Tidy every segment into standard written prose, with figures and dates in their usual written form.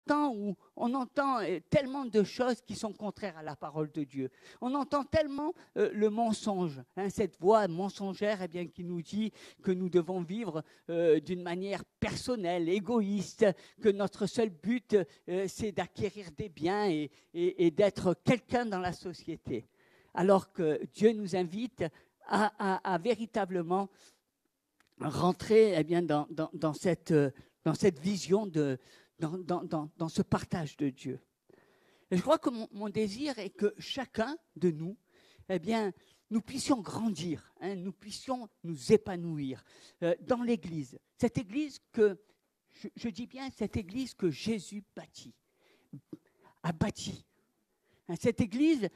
temps où on entend tellement de choses qui sont contraires à la parole de Dieu. On entend tellement le mensonge, cette voix mensongère qui nous dit que nous devons vivre d'une manière personnelle, égoïste, que notre seul but, c'est d'acquérir des biens et d'être quelqu'un dans la société. Alors que Dieu nous invite à véritablement rentrer dans cette vision, dans ce partage de Dieu. Et je crois que mon désir est que chacun de nous, nous puissions grandir, nous puissions nous épanouir dans l'Église. Cette Église que, je dis bien, cette Église que Jésus a bâtie. Cette Église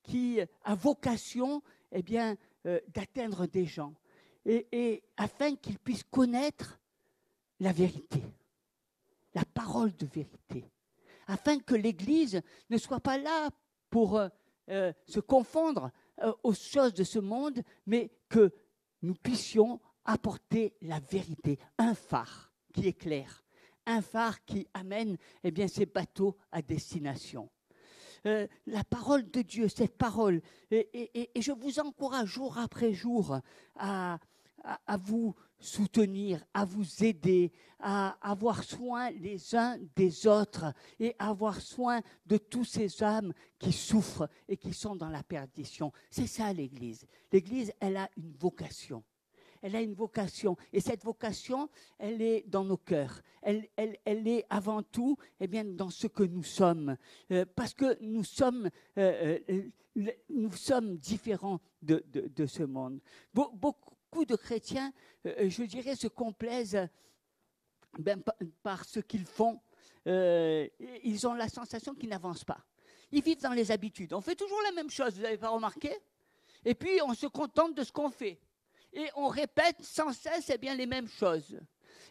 qui a vocation d'atteindre des gens. Et afin qu'ils puissent connaître la vérité, la parole de vérité, afin que l'Église ne soit pas là pour se confondre aux choses de ce monde, mais que nous puissions apporter la vérité, un phare qui éclaire, un phare qui amène ces bateaux à destination. La parole de Dieu, cette parole, et je vous encourage jour après jour à vous soutenir, à vous aider, à avoir soin les uns des autres et avoir soin de tous ces âmes qui souffrent et qui sont dans la perdition. C'est ça l'Église. L'Église, elle a une vocation. Elle a une vocation, et cette vocation, elle est dans nos cœurs. Elle est avant tout dans ce que nous sommes, parce que nous sommes différents de ce monde. Beaucoup de chrétiens, je dirais, se complaisent par ce qu'ils font. Ils ont la sensation qu'ils n'avancent pas. Ils vivent dans les habitudes. On fait toujours la même chose, vous n'avez pas remarqué? Et puis, on se contente de ce qu'on fait. Et on répète sans cesse les mêmes choses.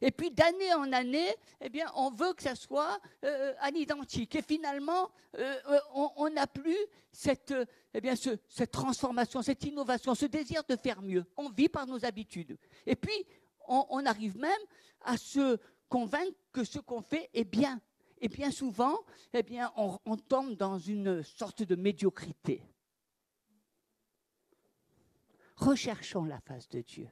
Et puis d'année en année, on veut que ça soit à l'identique. Et finalement, on n'a plus cette transformation, cette innovation, ce désir de faire mieux. On vit par nos habitudes. Et puis, on arrive même à se convaincre que ce qu'on fait est bien. Et bien souvent, on tombe dans une sorte de médiocrité. Recherchons la face de Dieu.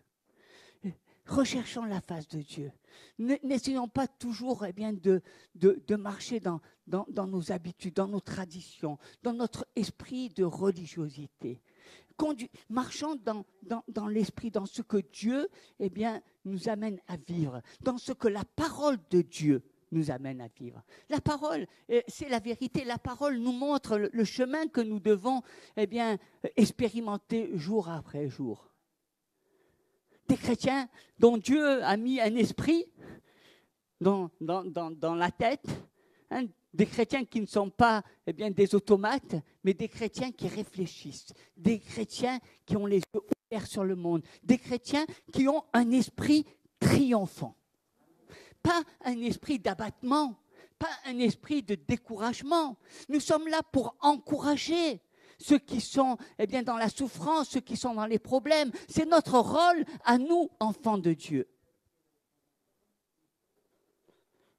Recherchons la face de Dieu. N'essayons pas toujours de marcher dans nos habitudes, dans nos traditions, dans notre esprit de religiosité. Marchons dans l'esprit, dans ce que Dieu nous amène à vivre, dans ce que la parole de Dieu nous amène à vivre. La parole, c'est la vérité. La parole nous montre le chemin que nous devons expérimenter jour après jour. Des chrétiens dont Dieu a mis un esprit dans la tête, des chrétiens qui ne sont pas des automates, mais des chrétiens qui réfléchissent, des chrétiens qui ont les yeux ouverts sur le monde, des chrétiens qui ont un esprit triomphant. Pas un esprit d'abattement, pas un esprit de découragement. Nous sommes là pour encourager ceux qui sont dans la souffrance, ceux qui sont dans les problèmes. C'est notre rôle à nous, enfants de Dieu.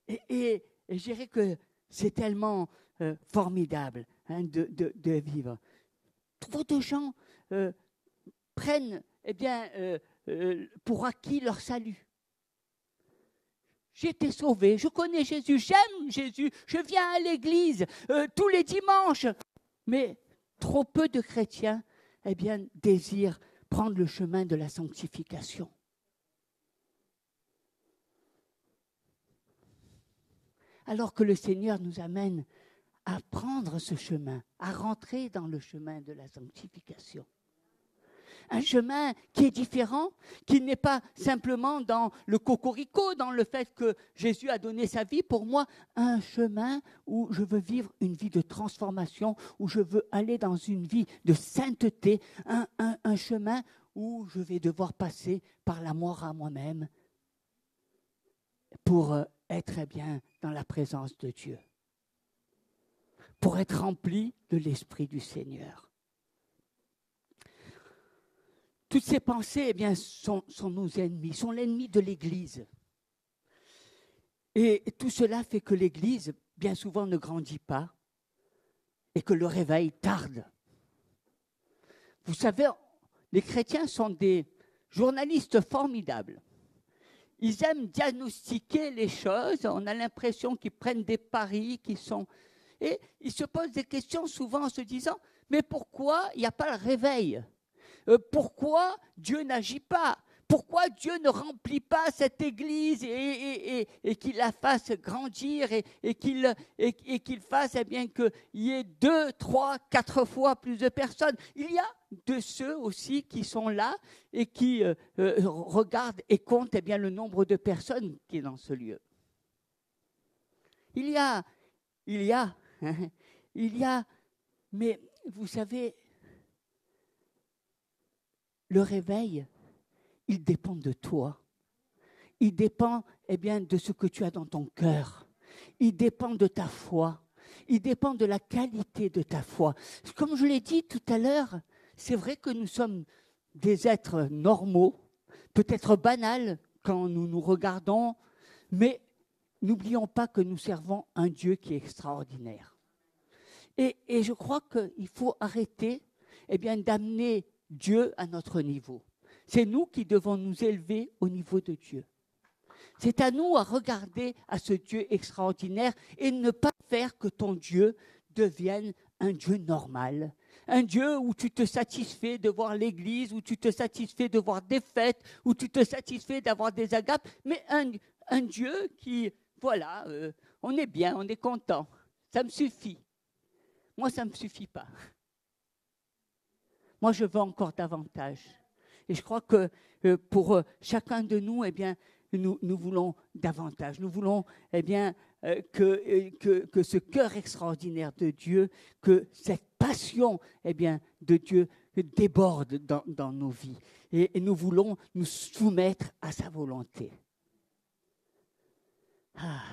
Et je dirais que c'est tellement formidable de vivre. Trop de gens prennent pour acquis leur salut. J'ai été sauvé, je connais Jésus, j'aime Jésus, je viens à l'église tous les dimanches. Mais trop peu de chrétiens désirent prendre le chemin de la sanctification. Alors que le Seigneur nous amène à prendre ce chemin, à rentrer dans le chemin de la sanctification. Un chemin qui est différent, qui n'est pas simplement dans le cocorico, dans le fait que Jésus a donné sa vie. Pour moi, un chemin où je veux vivre une vie de transformation, où je veux aller dans une vie de sainteté, un chemin où je vais devoir passer par la mort à moi-même pour être dans la présence de Dieu, pour être rempli de l'Esprit du Seigneur. Toutes ces pensées sont nos ennemis, sont l'ennemi de l'Église. Et tout cela fait que l'Église, bien souvent, ne grandit pas et que le réveil tarde. Vous savez, les chrétiens sont des journalistes formidables. Ils aiment diagnostiquer les choses. On a l'impression qu'ils prennent des paris, et ils se posent des questions souvent en se disant « Mais pourquoi il n'y a pas le réveil ? Pourquoi Dieu n'agit pas ? Pourquoi Dieu ne remplit pas cette Église et qu'il la fasse grandir et qu'il fasse bien qu'il y ait 2, 3, 4 fois plus de personnes ?» Il y a de ceux aussi qui sont là et qui regardent et comptent bien le nombre de personnes qui est dans ce lieu. Il y a, mais vous savez, le réveil, il dépend de toi. Il dépend de ce que tu as dans ton cœur. Il dépend de ta foi. Il dépend de la qualité de ta foi. Comme je l'ai dit tout à l'heure, c'est vrai que nous sommes des êtres normaux, peut-être banals quand nous nous regardons, mais n'oublions pas que nous servons un Dieu qui est extraordinaire. Et je crois qu'il faut arrêter d'amener Dieu à notre niveau. C'est nous qui devons nous élever au niveau de Dieu. C'est à nous à regarder à ce Dieu extraordinaire et ne pas faire que ton Dieu devienne un Dieu normal. Un Dieu où tu te satisfais de voir l'église, où tu te satisfais de voir des fêtes, où tu te satisfais d'avoir des agapes, mais un Dieu qui, voilà, on est bien, on est content. Ça me suffit. Moi, ça ne me suffit pas. Moi, je veux encore davantage. Et je crois que pour chacun de nous, nous voulons davantage. Nous voulons que ce cœur extraordinaire de Dieu, que cette passion de Dieu déborde dans nos vies. Et nous voulons nous soumettre à sa volonté. Ah.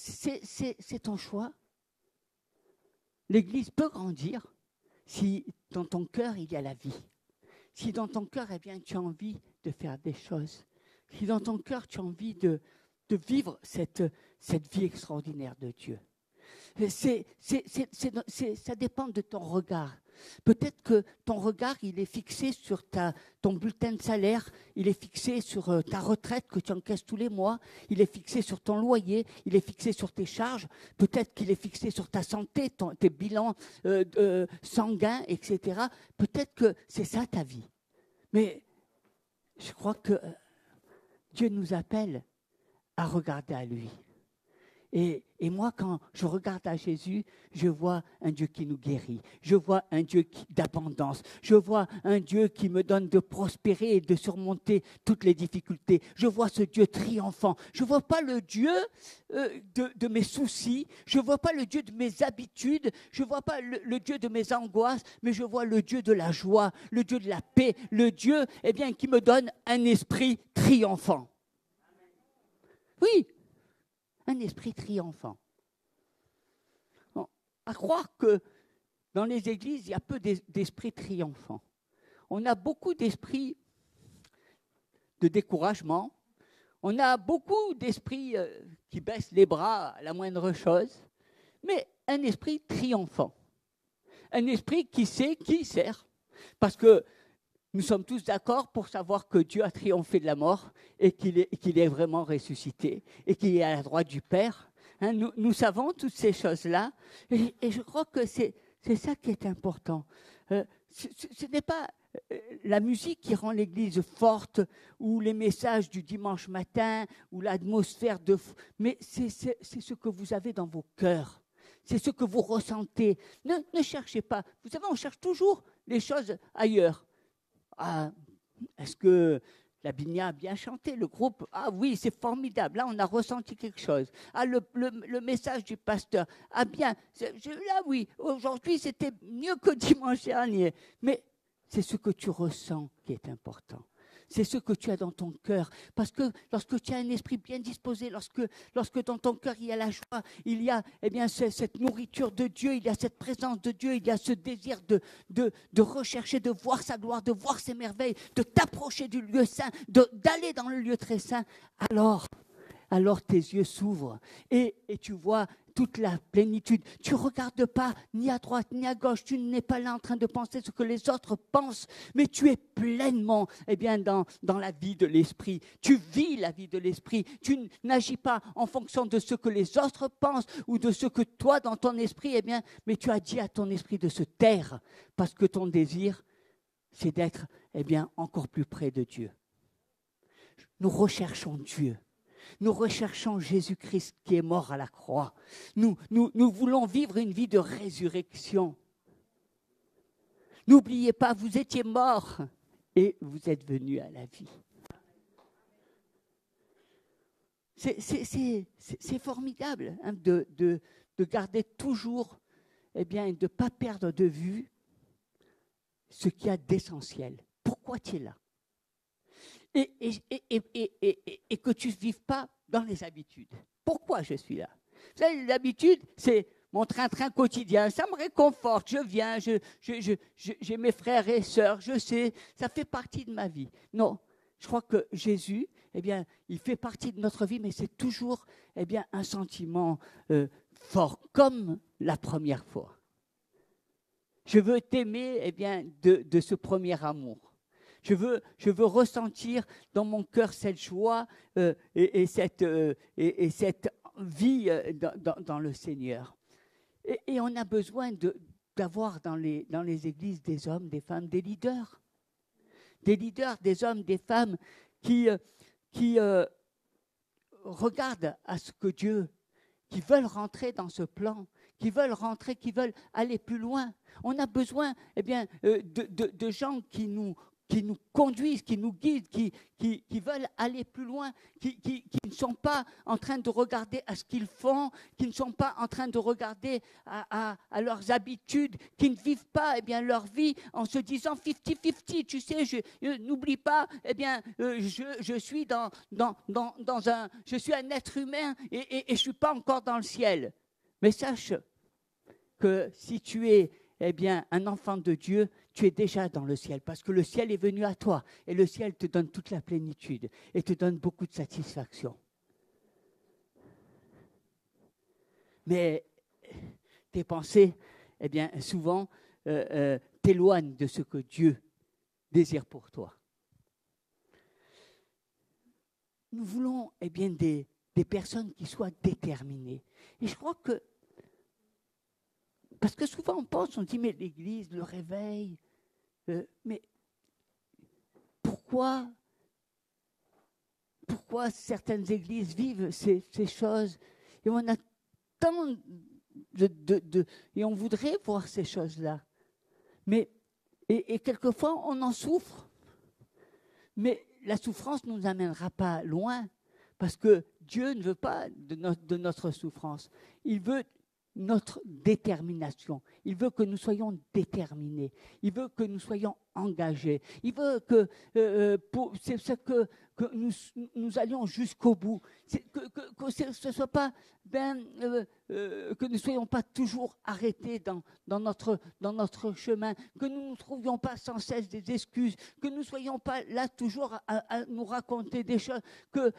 C'est ton choix. L'Église peut grandir si dans ton cœur il y a la vie. Si dans ton cœur tu as envie de faire des choses. Si dans ton cœur tu as envie de vivre cette vie extraordinaire de Dieu. Ça dépend de ton regard. Peut-être que ton regard, il est fixé sur ton bulletin de salaire, il est fixé sur ta retraite que tu encaisses tous les mois, il est fixé sur ton loyer, il est fixé sur tes charges, peut-être qu'il est fixé sur ta santé, tes bilans sanguins, etc. Peut-être que c'est ça ta vie. Mais je crois que Dieu nous appelle à regarder à lui. Et moi, quand je regarde à Jésus, je vois un Dieu qui nous guérit. Je vois un Dieu d'abondance. Je vois un Dieu qui me donne de prospérer et de surmonter toutes les difficultés. Je vois ce Dieu triomphant. Je ne vois pas le Dieu de mes soucis. Je ne vois pas le Dieu de mes habitudes. Je ne vois pas le Dieu de mes angoisses. Mais je vois le Dieu de la joie, le Dieu de la paix, le Dieu qui me donne un esprit triomphant. Oui. Un esprit triomphant. Bon, à croire que dans les églises, il y a peu d'esprits triomphants. On a beaucoup d'esprits de découragement. On a beaucoup d'esprits qui baissent les bras à la moindre chose. Mais un esprit triomphant. Un esprit qui sait qui sert. Parce que nous sommes tous d'accord pour savoir que Dieu a triomphé de la mort et qu'il est vraiment ressuscité et qu'il est à la droite du Père. Hein, nous savons toutes ces choses-là et je crois que c'est ça qui est important. Ce n'est pas la musique qui rend l'Église forte ou les messages du dimanche matin ou l'atmosphère mais c'est ce que vous avez dans vos cœurs. C'est ce que vous ressentez. Ne cherchez pas. Vous savez, on cherche toujours les choses ailleurs. Ah, est-ce que la Bigna a bien chanté, le groupe? Ah oui, c'est formidable, là on a ressenti quelque chose. Ah, le message du pasteur, ah bien, là oui, aujourd'hui c'était mieux que dimanche dernier. Mais c'est ce que tu ressens qui est important. c'est ce que tu as dans ton cœur. Parce que lorsque tu as un esprit bien disposé, lorsque dans ton cœur il y a la joie, il y a cette nourriture de Dieu, il y a cette présence de Dieu, il y a ce désir de rechercher, de voir sa gloire, de voir ses merveilles, de t'approcher du lieu saint, d'aller dans le lieu très saint, alors tes yeux s'ouvrent et tu vois toute la plénitude. Tu ne regardes pas ni à droite ni à gauche, tu n'es pas là en train de penser ce que les autres pensent, mais tu es pleinement dans la vie de l'esprit. Tu vis la vie de l'esprit, tu n'agis pas en fonction de ce que les autres pensent ou de ce que toi dans ton esprit, mais tu as dit à ton esprit de se taire parce que ton désir, c'est d'être encore plus près de Dieu. Nous recherchons Dieu. Nous recherchons Jésus-Christ qui est mort à la croix. Nous voulons vivre une vie de résurrection. N'oubliez pas, vous étiez morts et vous êtes venus à la vie. C'est formidable de garder toujours, de ne pas perdre de vue ce qu'il y a d'essentiel. Pourquoi tu es là ? Et que tu ne vives pas dans les habitudes. Pourquoi je suis là ? Vous savez, les habitudes, c'est mon train-train quotidien. Ça me réconforte. Je viens, j'ai mes frères et sœurs, je sais, ça fait partie de ma vie. Non, je crois que Jésus, il fait partie de notre vie, mais c'est toujours un sentiment fort, comme la première fois. Je veux t'aimer de ce premier amour. Je veux ressentir dans mon cœur cette joie et cette vie dans le Seigneur. Et on a besoin d'avoir dans les églises des hommes, des femmes, des leaders, des hommes, des femmes qui regardent à ce que Dieu, qui veulent rentrer dans ce plan, qui veulent rentrer, qui veulent aller plus loin. On a besoin de gens qui nous conduisent, qui nous guident, qui veulent aller plus loin, qui ne sont pas en train de regarder à ce qu'ils font, qui ne sont pas en train de regarder à leurs habitudes, qui ne vivent pas leur vie en se disant 50-50, tu sais, n'oublie pas, je suis je suis un être humain et je ne suis pas encore dans le ciel. Mais sache que si tu es un enfant de Dieu, tu es déjà dans le ciel, parce que le ciel est venu à toi, et le ciel te donne toute la plénitude, et te donne beaucoup de satisfaction. Mais tes pensées, souvent, t'éloignent de ce que Dieu désire pour toi. Nous voulons, des personnes qui soient déterminées. Et je crois que parce que souvent on dit, mais l'Église, le réveil, mais pourquoi certaines églises vivent ces choses ? Et on a tant et on voudrait voir ces choses-là. Mais, et quelquefois, on en souffre. Mais la souffrance ne nous amènera pas loin, parce que Dieu ne veut pas de notre souffrance. Il veut notre détermination. Il veut que nous soyons déterminés. Il veut que nous soyons engagés. Il veut que nous allions jusqu'au bout. Que ce soit pas que nous ne soyons pas toujours arrêtés dans notre chemin, que nous ne trouvions pas sans cesse des excuses, que nous ne soyons pas là toujours à nous raconter des choses, que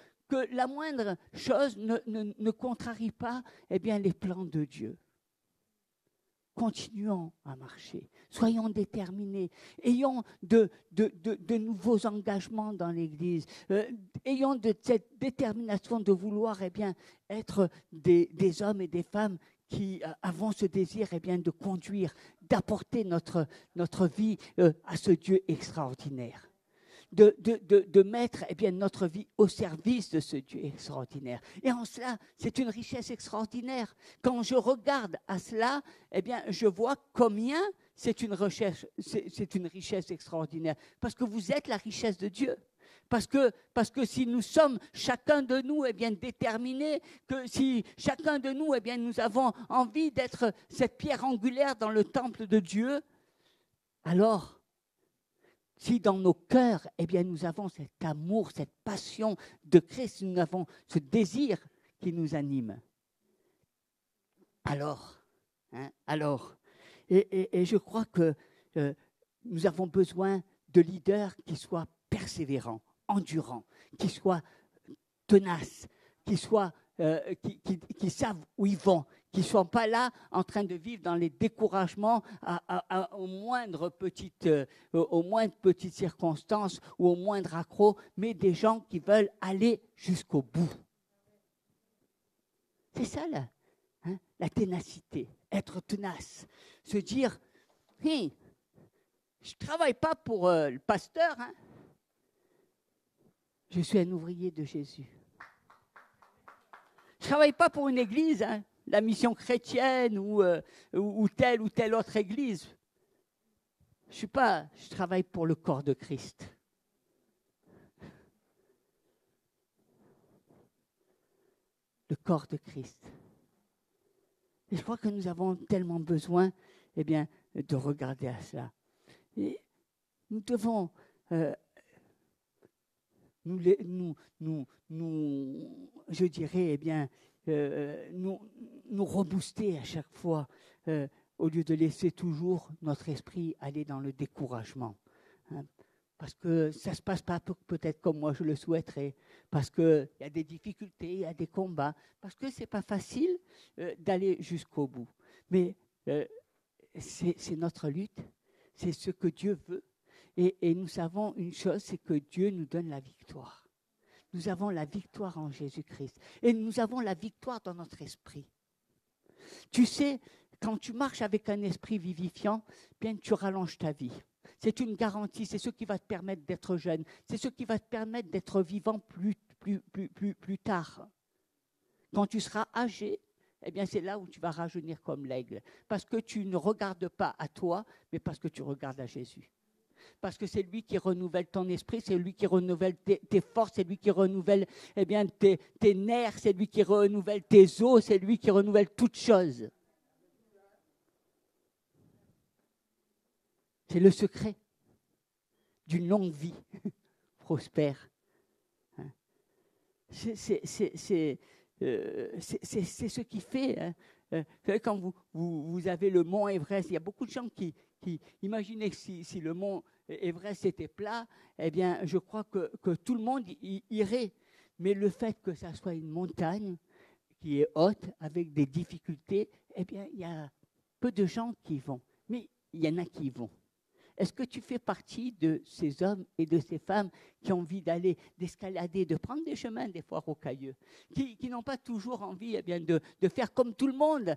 la moindre chose ne contrarie pas les plans de Dieu. Continuons à marcher, soyons déterminés, ayons de nouveaux engagements dans l'Église, ayons de cette détermination de vouloir être des hommes et des femmes qui avons ce désir de conduire, d'apporter notre vie à ce Dieu extraordinaire. De mettre notre vie au service de ce Dieu extraordinaire. Et en cela, c'est une richesse extraordinaire. Quand je regarde à cela, je vois combien c'est une richesse extraordinaire. Parce que vous êtes la richesse de Dieu. Parce que si nous sommes, chacun de nous, déterminés, que si chacun de nous, nous avons envie d'être cette pierre angulaire dans le temple de Dieu, alors si dans nos cœurs, eh bien, nous avons cet amour, cette passion de Christ, si nous avons ce désir qui nous anime, alors, et je crois que nous avons besoin de leaders qui soient persévérants, endurants, qui soient tenaces, qui savent où ils vont, qui ne soient pas là en train de vivre dans les découragements aux moindres petites circonstances ou au moindre accroc, mais des gens qui veulent aller jusqu'au bout. C'est ça là, la ténacité, être tenace, se dire, hey, je ne travaille pas pour le pasteur, je suis un ouvrier de Jésus. Je ne travaille pas pour une église, la mission chrétienne ou telle autre église. Je travaille pour le corps de Christ. Le corps de Christ. Et je crois que nous avons tellement besoin, de regarder à cela. Et nous devons je dirais, nous rebooster à chaque fois, au lieu de laisser toujours notre esprit aller dans le découragement. Parce que ça ne se passe pas peut-être comme moi je le souhaiterais, parce qu'il y a des difficultés, il y a des combats, parce que ce n'est pas facile d'aller jusqu'au bout. Mais c'est notre lutte, c'est ce que Dieu veut. Et nous savons une chose, c'est que Dieu nous donne la victoire. Nous avons la victoire en Jésus-Christ. Et nous avons la victoire dans notre esprit. Tu sais, quand tu marches avec un esprit vivifiant, bien tu rallonges ta vie. C'est une garantie, c'est ce qui va te permettre d'être jeune. C'est ce qui va te permettre d'être vivant plus tard. Quand tu seras âgé, c'est là où tu vas rajeunir comme l'aigle. Parce que tu ne regardes pas à toi, mais parce que tu regardes à Jésus. Parce que c'est lui qui renouvelle ton esprit, c'est lui qui renouvelle tes forces, c'est lui qui renouvelle tes nerfs, c'est lui qui renouvelle tes os, c'est lui qui renouvelle toutes choses. C'est le secret d'une longue vie prospère. C'est ce qui fait. Quand vous avez le mont Everest, il y a beaucoup de gens qui imaginaient que si le mont Everest était plat, je crois que tout le monde irait. Mais le fait que ça soit une montagne qui est haute, avec des difficultés, il y a peu de gens qui y vont. Mais il y en a qui y vont. Est-ce que tu fais partie de ces hommes et de ces femmes qui ont envie d'escalader, de prendre des chemins des fois rocailleux, qui n'ont pas toujours envie de faire comme tout le monde,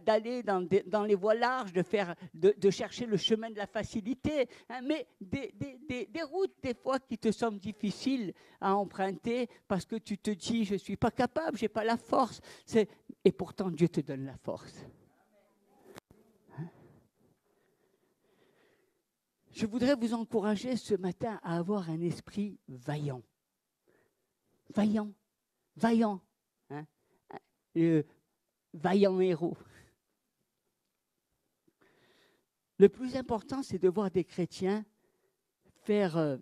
d'aller dans les voies larges, de chercher le chemin de la facilité, mais des routes des fois qui te semblent difficiles à emprunter parce que tu te dis je ne suis pas capable, je n'ai pas la force. Et pourtant Dieu te donne la force. Je voudrais vous encourager ce matin à avoir un esprit vaillant. Vaillant. Vaillant héros. Le plus important, c'est de voir des chrétiens faire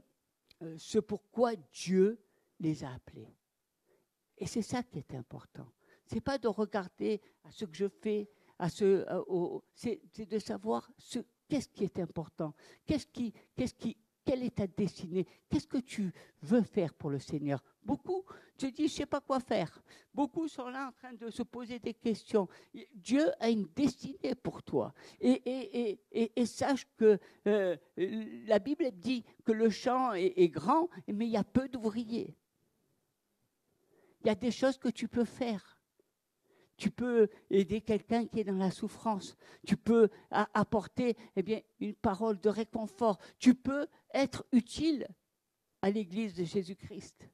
ce pourquoi Dieu les a appelés. Et c'est ça qui est important. Ce n'est pas de regarder à ce que je fais, c'est de savoir qu'est-ce qui est important, quelle est ta destinée, qu'est-ce que tu veux faire pour le Seigneur. Beaucoup te disent, je ne sais pas quoi faire. Beaucoup sont là en train de se poser des questions. Dieu a une destinée pour toi. Et sache que la Bible dit que le champ est grand, mais il y a peu d'ouvriers. Il y a des choses que tu peux faire. Tu peux aider quelqu'un qui est dans la souffrance. Tu peux apporter une parole de réconfort. Tu peux être utile à l'Église de Jésus-Christ.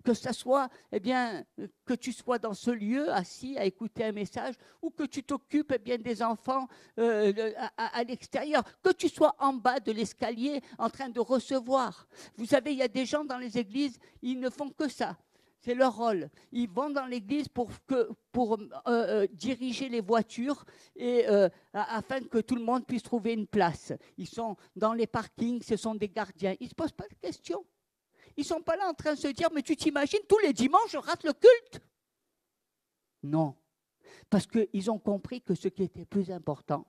Que ça soit, que tu sois dans ce lieu assis à écouter un message ou que tu t'occupes des enfants à l'extérieur. Que tu sois en bas de l'escalier en train de recevoir. Vous savez, il y a des gens dans les églises, ils ne font que ça. C'est leur rôle. Ils vont dans l'église pour diriger les voitures et afin que tout le monde puisse trouver une place. Ils sont dans les parkings, ce sont des gardiens. Ils ne se posent pas de questions. Ils ne sont pas là en train de se dire, mais tu t'imagines, tous les dimanches, je rate le culte. Non, parce qu'ils ont compris que ce qui était plus important,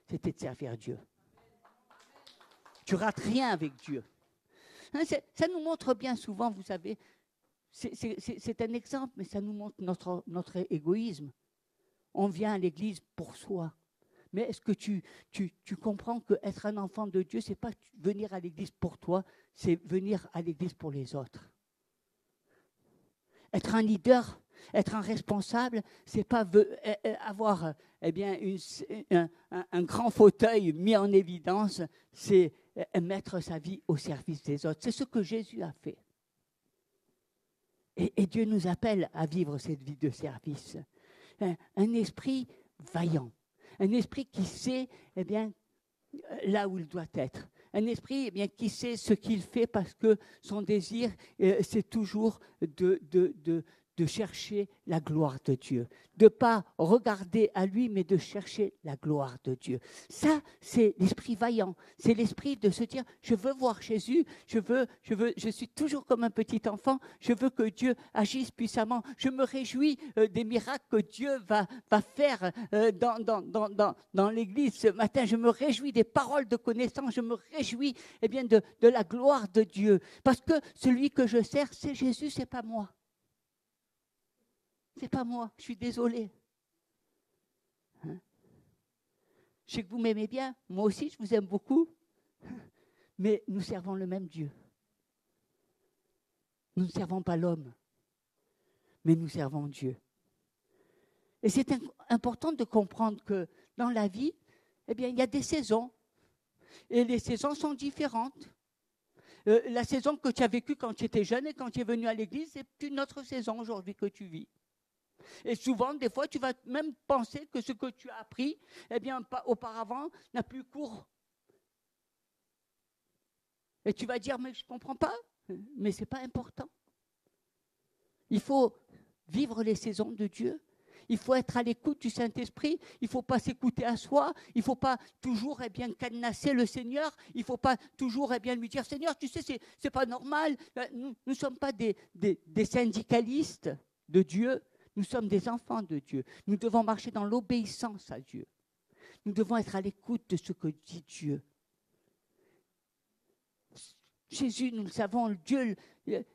c'était de servir Dieu. Tu rates rien avec Dieu. Hein, ça nous montre bien souvent, vous savez, c'est un exemple, mais ça nous montre notre égoïsme. On vient à l'église pour soi. Mais est-ce que tu comprends qu'être un enfant de Dieu, ce n'est pas venir à l'église pour toi, c'est venir à l'église pour les autres. Être un leader, être un responsable, ce n'est pas avoir un grand fauteuil mis en évidence, c'est mettre sa vie au service des autres. C'est ce que Jésus a fait. Et Dieu nous appelle à vivre cette vie de service. Un esprit vaillant, un esprit qui sait là où il doit être. Un esprit qui sait ce qu'il fait parce que son désir, c'est toujours de chercher la gloire de Dieu. De ne pas regarder à lui, mais de chercher la gloire de Dieu. Ça, c'est l'esprit vaillant. C'est l'esprit de se dire, je veux voir Jésus, je suis toujours comme un petit enfant, je veux que Dieu agisse puissamment. Je me réjouis des miracles que Dieu va faire dans l'Église ce matin. Je me réjouis des paroles de connaissance, je me réjouis de la gloire de Dieu. Parce que celui que je sers, c'est Jésus, c'est pas moi. C'est pas moi, je suis désolée. Hein? Je sais que vous m'aimez bien, moi aussi je vous aime beaucoup, mais nous servons le même Dieu. Nous ne servons pas l'homme, mais nous servons Dieu. Et c'est important de comprendre que dans la vie, il y a des saisons, et les saisons sont différentes. La saison que tu as vécue quand tu étais jeune et quand tu es venu à l'église, c'est une autre saison aujourd'hui que tu vis. Et souvent, des fois, tu vas même penser que ce que tu as appris, auparavant, n'a plus cours. Et tu vas dire, mais je ne comprends pas. Mais ce n'est pas important. Il faut vivre les saisons de Dieu. Il faut être à l'écoute du Saint-Esprit. Il ne faut pas s'écouter à soi. Il ne faut pas toujours cadenasser le Seigneur. Il ne faut pas toujours lui dire, Seigneur, tu sais, c'est pas normal. Nous ne sommes pas des syndicalistes de Dieu. Nous sommes des enfants de Dieu. Nous devons marcher dans l'obéissance à Dieu. Nous devons être à l'écoute de ce que dit Dieu. Jésus, nous le savons, Dieu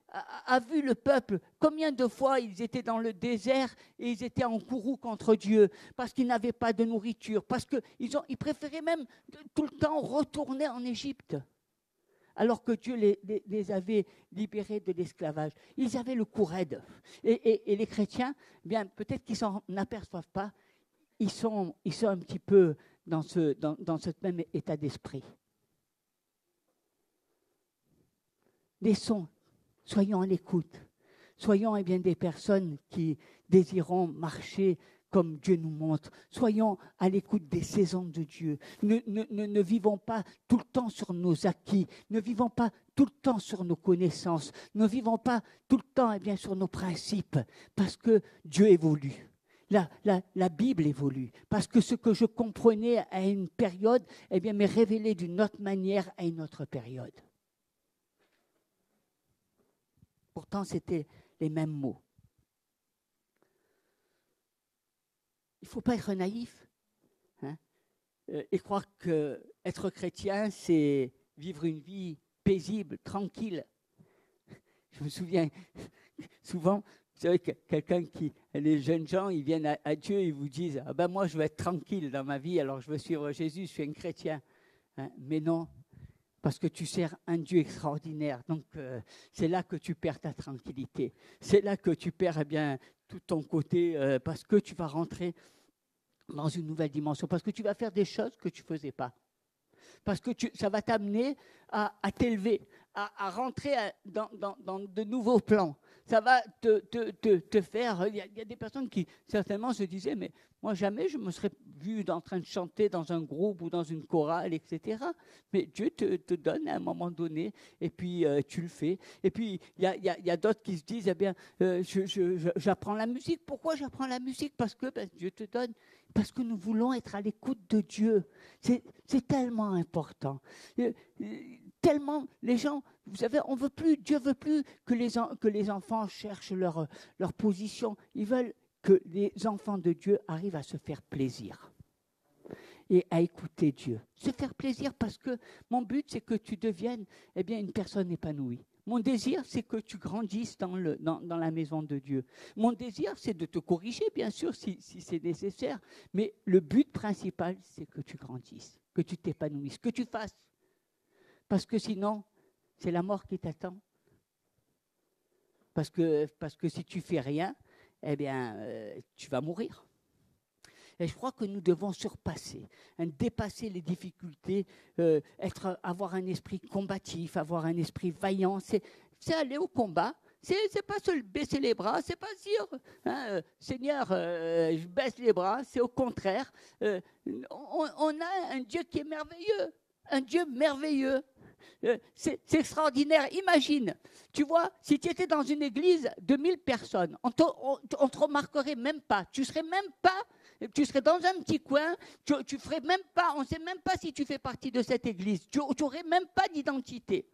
a vu le peuple. Combien de fois ils étaient dans le désert et ils étaient en courroux contre Dieu parce qu'ils n'avaient pas de nourriture, parce qu'ils préféraient même tout le temps retourner en Égypte. Alors que Dieu les avait libérés de l'esclavage. Ils avaient le cou raide. Et les chrétiens, peut-être qu'ils ne s'en aperçoivent pas, ils sont un petit peu dans ce même état d'esprit. Soyons à l'écoute. Soyons des personnes qui désirons marcher comme Dieu nous montre. Soyons à l'écoute des saisons de Dieu. Ne vivons pas tout le temps sur nos acquis. Ne vivons pas tout le temps sur nos connaissances. Ne vivons pas tout le temps sur nos principes. Parce que Dieu évolue. La Bible évolue. Parce que ce que je comprenais à une période m'est révélé d'une autre manière à une autre période. Pourtant, c'était les mêmes mots. Il ne faut pas être naïf et croire qu'être chrétien, c'est vivre une vie paisible, tranquille. Je me souviens souvent, vous savez, les jeunes gens, ils viennent à Dieu, ils vous disent « Ah ben moi, je veux être tranquille dans ma vie, alors je veux suivre Jésus, je suis un chrétien. » Mais non, parce que tu sers un Dieu extraordinaire. Donc, c'est là que tu perds ta tranquillité. C'est là que tu perds tout ton côté, parce que tu vas rentrer dans une nouvelle dimension, parce que tu vas faire des choses que tu ne faisais pas. Parce que ça va t'amener à t'élever, à rentrer dans de nouveaux plans. Ça va te faire... Il y a des personnes qui certainement se disaient, mais moi jamais je me serais vu en train de chanter dans un groupe ou dans une chorale, etc. Mais Dieu te donne à un moment donné, et puis tu le fais. Et puis il y a d'autres qui se disent, eh bien, j'apprends la musique. Pourquoi j'apprends la musique? Parce que Dieu te donne. Parce que nous voulons être à l'écoute de Dieu. C'est tellement important. Tellement, les gens, vous savez, Dieu veut plus que les enfants cherchent leur position. Ils veulent que les enfants de Dieu arrivent à se faire plaisir et à écouter Dieu. Se faire plaisir parce que mon but, c'est que tu deviennes une personne épanouie. Mon désir, c'est que tu grandisses dans la maison de Dieu. Mon désir, c'est de te corriger, bien sûr, si c'est nécessaire. Mais le but principal, c'est que tu grandisses, que tu t'épanouisses, que tu fasses. Parce que sinon, c'est la mort qui t'attend. Parce que si tu fais rien, tu vas mourir. Et je crois que nous devons surpasser, dépasser les difficultés, avoir un esprit combatif, avoir un esprit vaillant. C'est aller au combat. C'est pas se baisser les bras, c'est pas dire Seigneur, je baisse les bras. C'est au contraire, on a un Dieu qui est merveilleux, un Dieu merveilleux. C'est extraordinaire. Imagine, tu vois, si tu étais dans une église de 1000 personnes, on te remarquerait même pas. Tu serais dans un petit coin, tu ferais même pas, on ne sait même pas si tu fais partie de cette église. Tu n'aurais même pas d'identité.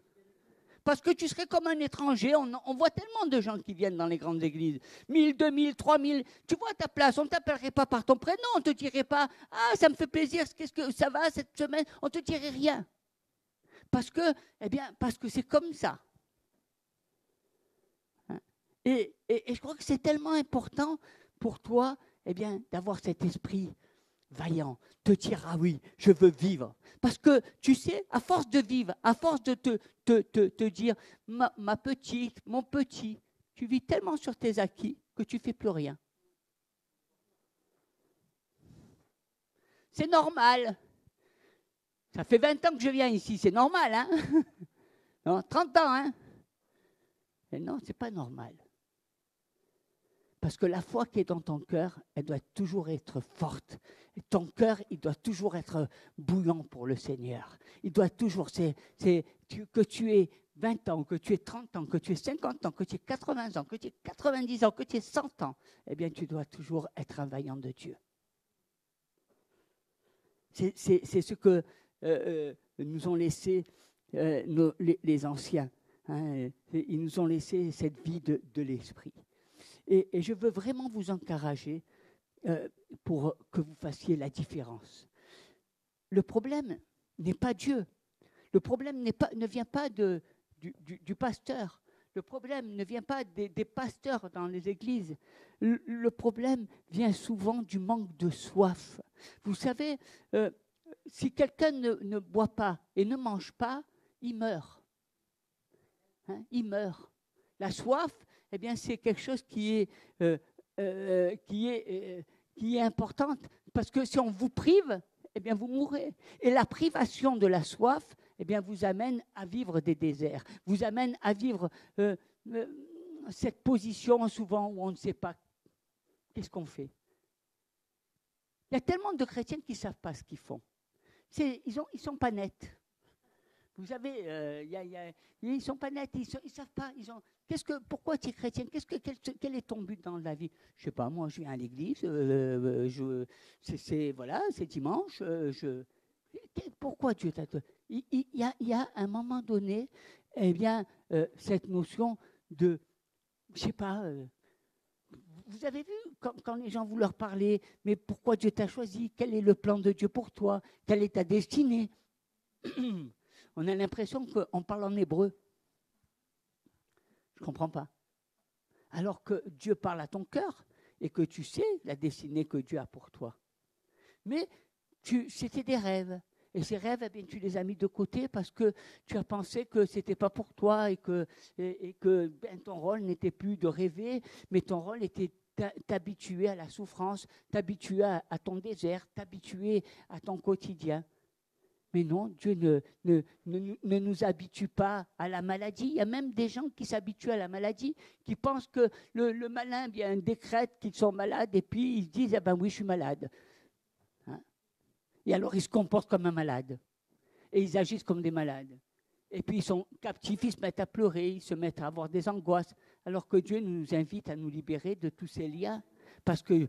Parce que tu serais comme un étranger. On voit tellement de gens qui viennent dans les grandes églises. 1000, 2000, 3000. Tu vois ta place. On ne t'appellerait pas par ton prénom. On ne te dirait pas « Ah, ça me fait plaisir. Qu'est-ce que ça va cette semaine ?» On ne te dirait rien. Parce que c'est comme ça. Et je crois que c'est tellement important pour toi, d'avoir cet esprit vaillant, te dire, ah oui, je veux vivre. Parce que, tu sais, à force de vivre, à force de te dire, ma petite, mon petit, tu vis tellement sur tes acquis que tu ne fais plus rien. C'est normal. Ça fait 20 ans que je viens ici, c'est normal, hein? Non, 30 ans, hein? Mais non, c'est pas normal. Parce que la foi qui est dans ton cœur, elle doit toujours être forte. Et ton cœur, il doit toujours être bouillant pour le Seigneur. Il doit toujours, que tu aies 20 ans, que tu aies 30 ans, que tu aies 50 ans, que tu aies 80 ans, que tu aies 90 ans, que tu aies 100 ans, tu dois toujours être un vaillant de Dieu. C'est ce que nous ont laissé les anciens. Hein, ils nous ont laissé cette vie de l'esprit. Et je veux vraiment vous encourager pour que vous fassiez la différence. Le problème n'est pas Dieu. Le problème ne vient pas du pasteur. Le problème ne vient pas des pasteurs dans les églises. Le problème vient souvent du manque de soif. Vous savez, si quelqu'un ne boit pas et ne mange pas, il meurt. Hein, il meurt. La soif, c'est quelque chose qui est importante. Parce que si on vous prive, vous mourrez. Et la privation de la soif, vous amène à vivre des déserts. Vous amène à vivre cette position souvent où on ne sait pas qu'est-ce qu'on fait. Il y a tellement de chrétiens qui ne savent pas ce qu'ils font. Ils ne sont pas nets. Vous savez, ils ne sont pas nets, ils ne savent pas. Pourquoi tu es chrétien? Quel est ton but dans la vie? Je ne sais pas, moi je viens à l'église, c'est dimanche. Pourquoi Dieu t'a... Il y a un moment donné, cette notion de, je ne sais pas... Vous avez vu, quand les gens vous leur parlez, mais pourquoi Dieu t'a choisi? Quel est le plan de Dieu pour toi? Quelle est ta destinée? On a l'impression qu'on parle en hébreu. Je ne comprends pas. Alors que Dieu parle à ton cœur et que tu sais la destinée que Dieu a pour toi. Mais c'était des rêves. Et ces rêves, tu les as mis de côté parce que tu as pensé que ce n'était pas pour toi et que ton rôle n'était plus de rêver, mais ton rôle était t'habituer à la souffrance, t'habituer à ton désert, t'habituer à ton quotidien. Mais non, Dieu ne nous habitue pas à la maladie. Il y a même des gens qui s'habituent à la maladie, qui pensent que le malin vient décrète qu'ils sont malades et puis ils se disent « Ah ben oui, je suis malade hein ». Et alors ils se comportent comme un malade et ils agissent comme des malades. Et puis ils sont captifs, ils se mettent à pleurer, ils se mettent à avoir des angoisses, alors que Dieu nous invite à nous libérer de tous ces liens. Parce que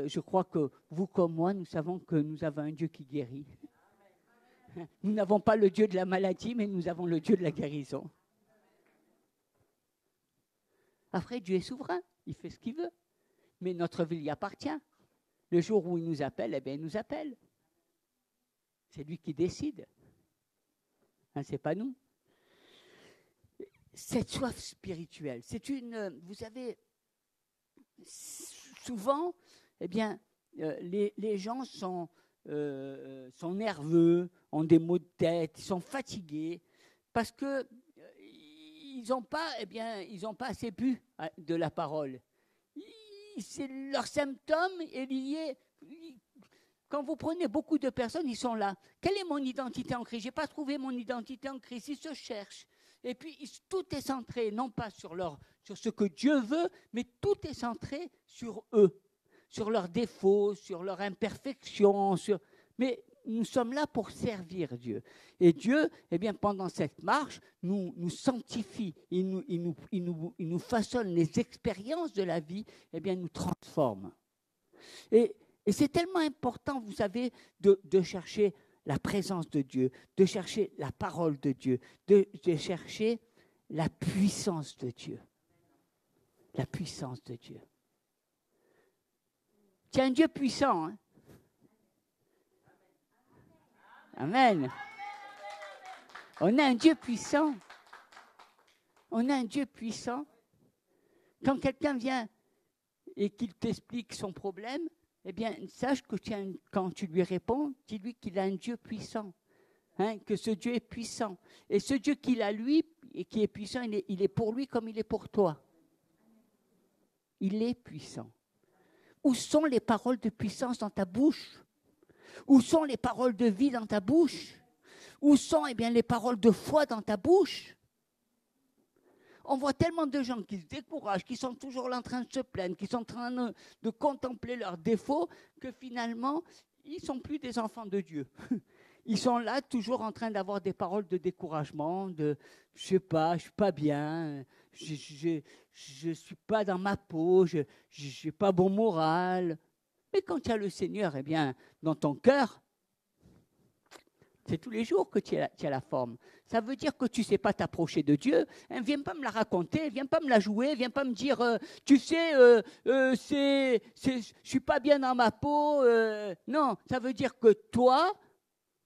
je crois que vous comme moi, nous savons que nous avons un Dieu qui guérit. Nous n'avons pas le Dieu de la maladie, mais nous avons le Dieu de la guérison. Après, Dieu est souverain, il fait ce qu'il veut. Mais notre vie lui appartient. Le jour où il nous appelle, eh bien, il nous appelle. C'est lui qui décide. Hein, c'est pas nous. Cette soif spirituelle, c'est une... Vous savez, souvent, eh bien, les gens sont nerveux, ont des maux de tête, ils sont fatigués, parce que ils n'ont pas assez bu de la parole. Leur symptôme est lié. Quand vous prenez beaucoup de personnes, ils sont là. Quelle est mon identité en Christ? Je n'ai pas trouvé mon identité en Christ. Ils se cherchent. Et puis, tout est centré, non pas sur ce que Dieu veut, mais tout est centré sur eux, sur leurs défauts, sur leurs imperfections. Mais nous sommes là pour servir Dieu. Et Dieu, eh bien, pendant cette marche, nous sanctifie. Il nous façonne les expériences de la vie, eh bien, nous transforme. Et c'est tellement important, vous savez, de chercher la présence de Dieu, de chercher la parole de Dieu, de chercher la puissance de Dieu. La puissance de Dieu. Tu es un Dieu puissant, hein? Amen. On a un Dieu puissant. On a un Dieu puissant. Quand quelqu'un vient et qu'il t'explique son problème, eh bien, sache que quand tu lui réponds, dis-lui qu'il a un Dieu puissant, hein, que ce Dieu est puissant. Et ce Dieu qu'il a, lui, et qui est puissant, il est pour lui comme il est pour toi. Il est puissant. Où sont les paroles de puissance dans ta bouche? Où sont les paroles de vie dans ta bouche? Où sont, eh bien, les paroles de foi dans ta bouche? On voit tellement de gens qui se découragent, qui sont toujours là en train de se plaindre, qui sont en train de contempler leurs défauts, que finalement, ils ne sont plus des enfants de Dieu. Ils sont là toujours en train d'avoir des paroles de découragement, de « je sais pas, je ne suis pas bien, je ne suis pas dans ma peau, je n'ai pas bon moral ». Mais quand tu as le Seigneur, eh bien, dans ton cœur, c'est tous les jours que tu as la forme. Ça veut dire que tu ne sais pas t'approcher de Dieu. Hein, viens pas me la raconter, viens pas me la jouer, viens pas me dire, tu sais, je ne suis pas bien dans ma peau. Non, ça veut dire que toi,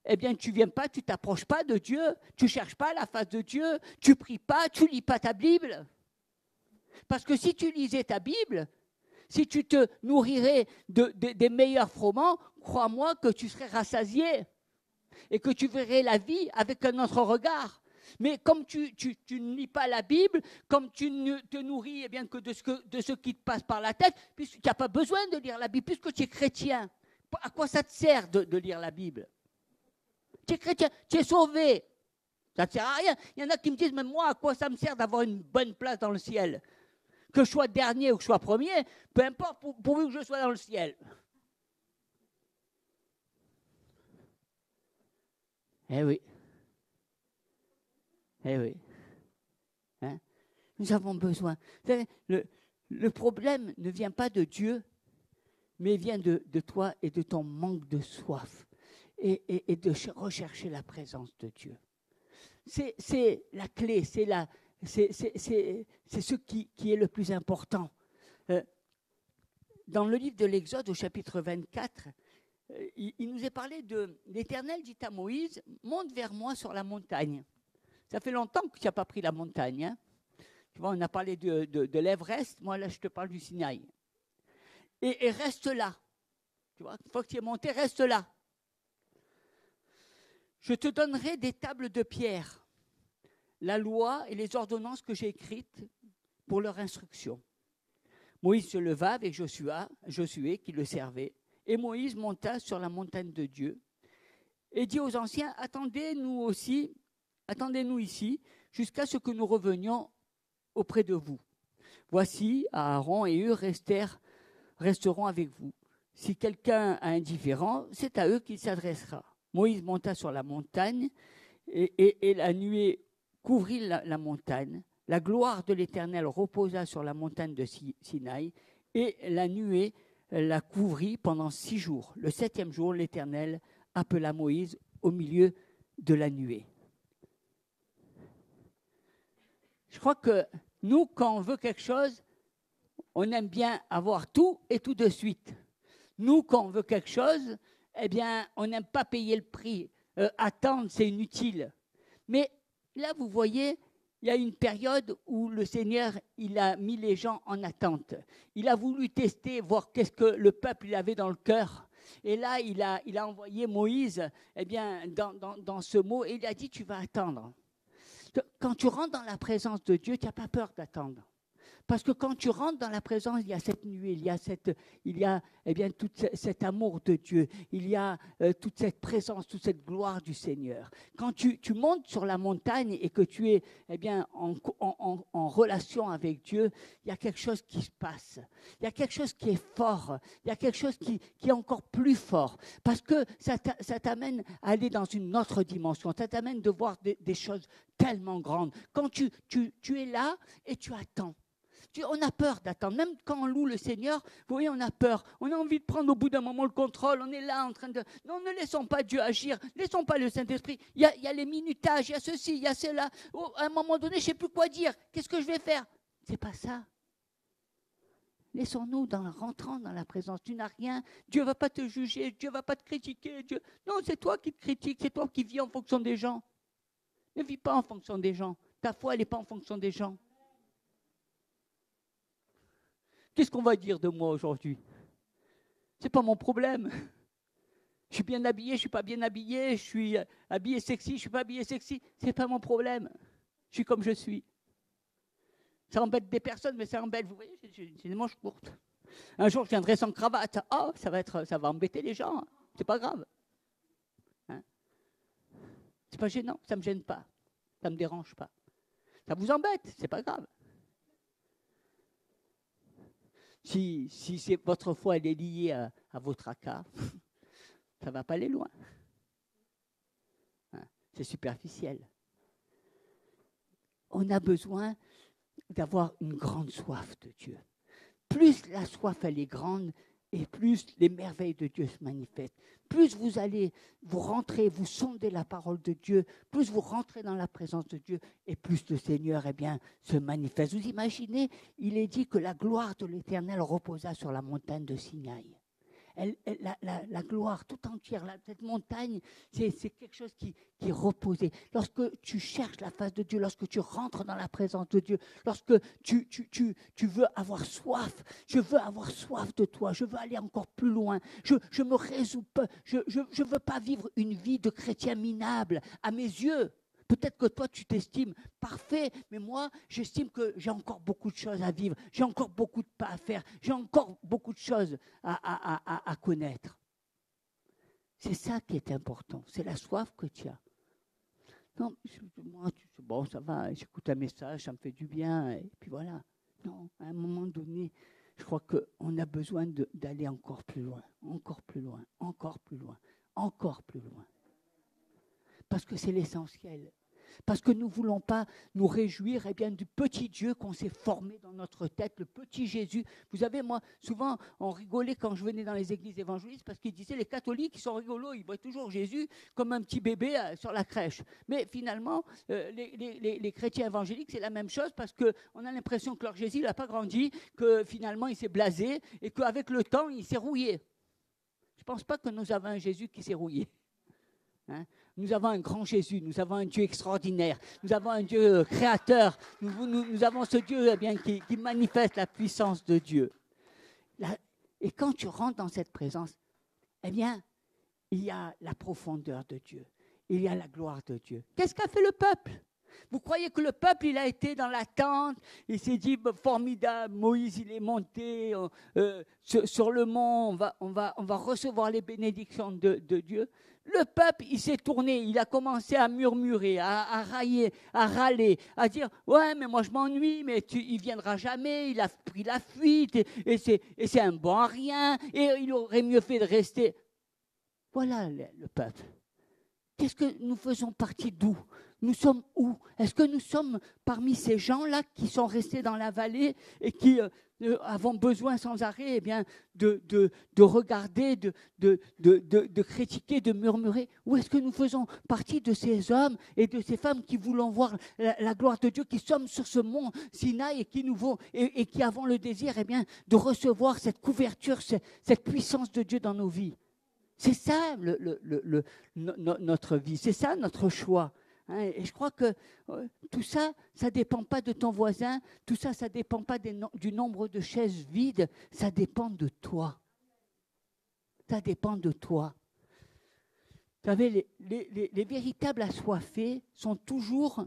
eh bien, tu ne viens pas, tu ne t'approches pas de Dieu, tu ne cherches pas la face de Dieu, tu ne pries pas, tu ne lis pas ta Bible. Parce que si tu lisais ta Bible, si tu te nourrirais des meilleurs froment, crois-moi que tu serais rassasié. Et que tu verrais la vie avec un autre regard. Mais comme tu ne lis pas la Bible, comme tu ne te nourris eh bien, que de ce qui te passe par la tête, puisque tu n'as pas besoin de lire la Bible, puisque tu es chrétien, à quoi ça te sert de lire la Bible? Tu es chrétien, tu es sauvé. Ça ne sert à rien. Il y en a qui me disent, même moi, à quoi ça me sert d'avoir une bonne place dans le ciel? Que je sois dernier ou que je sois premier, peu importe, pourvu que je sois dans le ciel. Eh oui. Eh oui. Hein? Nous avons besoin. Le problème ne vient pas de Dieu, mais vient de toi et de ton manque de soif et de rechercher la présence de Dieu. C'est la clé, c'est ce qui est le plus important. Dans le livre de l'Exode, au chapitre 24, il nous est parlé de l'Éternel dit à Moïse, monte vers moi sur la montagne. Ça fait longtemps que tu n'as pas pris la montagne. Hein? Tu vois, on a parlé de l'Everest, moi là je te parle du Sinaï. Et reste là. Tu vois, une fois que tu es monté, reste là. Je te donnerai des tables de pierre, la loi et les ordonnances que j'ai écrites pour leur instruction. Moïse se leva avec Josué qui le servait. Et Moïse monta sur la montagne de Dieu. et dit aux anciens, attendez-nous ici, jusqu'à ce que nous revenions auprès de vous. Voici, Aaron et eux resteront avec vous. Si quelqu'un est indifférent, c'est à eux qu'il s'adressera. Moïse monta sur la montagne et la nuée couvrit la montagne. La gloire de l'Éternel reposa sur la montagne de Sinaï et la nuée la couvrit pendant 6 jours. Le 7e jour, l'Éternel appela Moïse au milieu de la nuée. Je crois que nous, quand on veut quelque chose, on aime bien avoir tout et tout de suite. Nous, quand on veut quelque chose, eh bien, on n'aime pas payer le prix. Attendre, c'est inutile. Mais là, vous voyez, il y a une période où le Seigneur, il a mis les gens en attente. Il a voulu tester, voir qu'est-ce que le peuple il avait dans le cœur. Et là, il a envoyé Moïse eh bien, dans ce mot et il a dit, tu vas attendre. Quand tu rentres dans la présence de Dieu, tu n'as pas peur d'attendre. Parce que quand tu rentres dans la présence, il y a cette nuée, il y a eh bien, tout cet amour de Dieu, il y a toute cette présence, toute cette gloire du Seigneur. Quand tu montes sur la montagne et que tu es eh bien, en relation avec Dieu, il y a quelque chose qui se passe. Il y a quelque chose qui est fort. Il y a quelque chose qui est encore plus fort. Parce que ça t'amène à aller dans une autre dimension. Ça t'amène de voir des choses tellement grandes. Quand tu es là et tu attends. On a peur d'attendre. Même quand on loue le Seigneur, vous voyez, on a peur. On a envie de prendre au bout d'un moment le contrôle. On est là en train de... Non, ne laissons pas Dieu agir. Ne laissons pas le Saint-Esprit. Il y a les minutages, il y a ceci, il y a cela. Oh, à un moment donné, je ne sais plus quoi dire. Qu'est-ce que je vais faire? C'est pas ça. Laissons-nous rentrant dans la présence. Tu n'as rien. Dieu ne va pas te juger. Dieu ne va pas te critiquer. Non, c'est toi qui te critiques. C'est toi qui vis en fonction des gens. Ne vis pas en fonction des gens. Ta foi, elle n'est pas en fonction des gens. Qu'est-ce qu'on va dire de moi aujourd'hui? Ce n'est pas mon problème. Je suis bien habillé, je ne suis pas bien habillé, je suis habillé sexy, je ne suis pas habillé sexy. Ce n'est pas mon problème. Je suis comme je suis. Ça embête des personnes, mais ça embête. Vous voyez, j'ai des manches courtes. Un jour, je viendrai sans cravate. Oh, ça va embêter les gens. C'est pas grave. Hein? C'est pas gênant, ça ne me gêne pas. Ça ne me dérange pas. Ça vous embête, c'est pas grave. Si votre foi elle est liée à votre acas, ça ne va pas aller loin. Hein, c'est superficiel. On a besoin d'avoir une grande soif de Dieu. Plus la soif elle est grande, et plus les merveilles de Dieu se manifestent. Plus vous allez vous rentrer, vous sondez la parole de Dieu, plus vous rentrez dans la présence de Dieu, et plus le Seigneur eh bien, se manifeste. Vous imaginez, il est dit que la gloire de l'Éternel reposa sur la montagne de Sinaï. La gloire tout entière, cette montagne, c'est quelque chose qui est reposé. Lorsque tu cherches la face de Dieu, lorsque tu rentres dans la présence de Dieu, lorsque tu veux avoir soif, je veux avoir soif de toi, je veux aller encore plus loin, je me résous pas, je veux pas vivre une vie de chrétien minable à mes yeux. Peut-être que toi, tu t'estimes parfait, mais moi, j'estime que j'ai encore beaucoup de choses à vivre, j'ai encore beaucoup de pas à faire, j'ai encore beaucoup de choses à connaître. C'est ça qui est important, c'est la soif que tu as. Non, moi, bon, ça va, j'écoute un message, ça me fait du bien, et puis voilà. Non, à un moment donné, je crois qu'on a besoin d'aller encore plus loin, encore plus loin, encore plus loin, encore plus loin. Parce que c'est l'essentiel. Parce que nous ne voulons pas nous réjouir eh bien, du petit Dieu qu'on s'est formé dans notre tête, le petit Jésus. Vous savez, moi, souvent, on rigolait quand je venais dans les églises évangélistes parce qu'ils disaient les catholiques, ils sont rigolos, ils voient toujours Jésus comme un petit bébé sur la crèche. Mais finalement, les chrétiens évangéliques, c'est la même chose parce qu'on a l'impression que leur Jésus n'a pas grandi, que finalement, il s'est blasé et qu'avec le temps, il s'est rouillé. Je ne pense pas que nous avons un Jésus qui s'est rouillé. Hein? Nous avons un grand Jésus, nous avons un Dieu extraordinaire, nous avons un Dieu créateur, nous avons ce Dieu eh bien, qui manifeste la puissance de Dieu. Et quand tu rentres dans cette présence, eh bien, il y a la profondeur de Dieu, il y a la gloire de Dieu. Qu'est-ce qu'a fait le peuple? Vous croyez que le peuple, il a été dans l'attente, il s'est dit, formidable, Moïse, il est monté sur le mont, on va recevoir les bénédictions de Dieu. Le peuple, il s'est tourné, il a commencé à murmurer, à railler, à râler, à dire « Ouais, mais moi je m'ennuie, mais il viendra jamais, il a pris la fuite, et c'est un bon à rien, et il aurait mieux fait de rester. » Voilà le peuple. Qu'est-ce que nous faisons partie d'où? Nous sommes où? Est-ce que nous sommes parmi ces gens-là qui sont restés dans la vallée et qui avons besoin sans arrêt de regarder, de critiquer, de murmurer? Ou est-ce que nous faisons partie de ces hommes et de ces femmes qui voulons voir la gloire de Dieu, qui sommes sur ce mont Sinaï et qui avons le désir de recevoir cette couverture, cette puissance de Dieu dans nos vies? C'est ça notre vie, c'est ça notre choix. Et je crois que tout ça, ça ne dépend pas de ton voisin, tout ça, ça ne dépend pas du nombre de chaises vides, ça dépend de toi. Ça dépend de toi. Vous savez, les véritables assoiffés sont toujours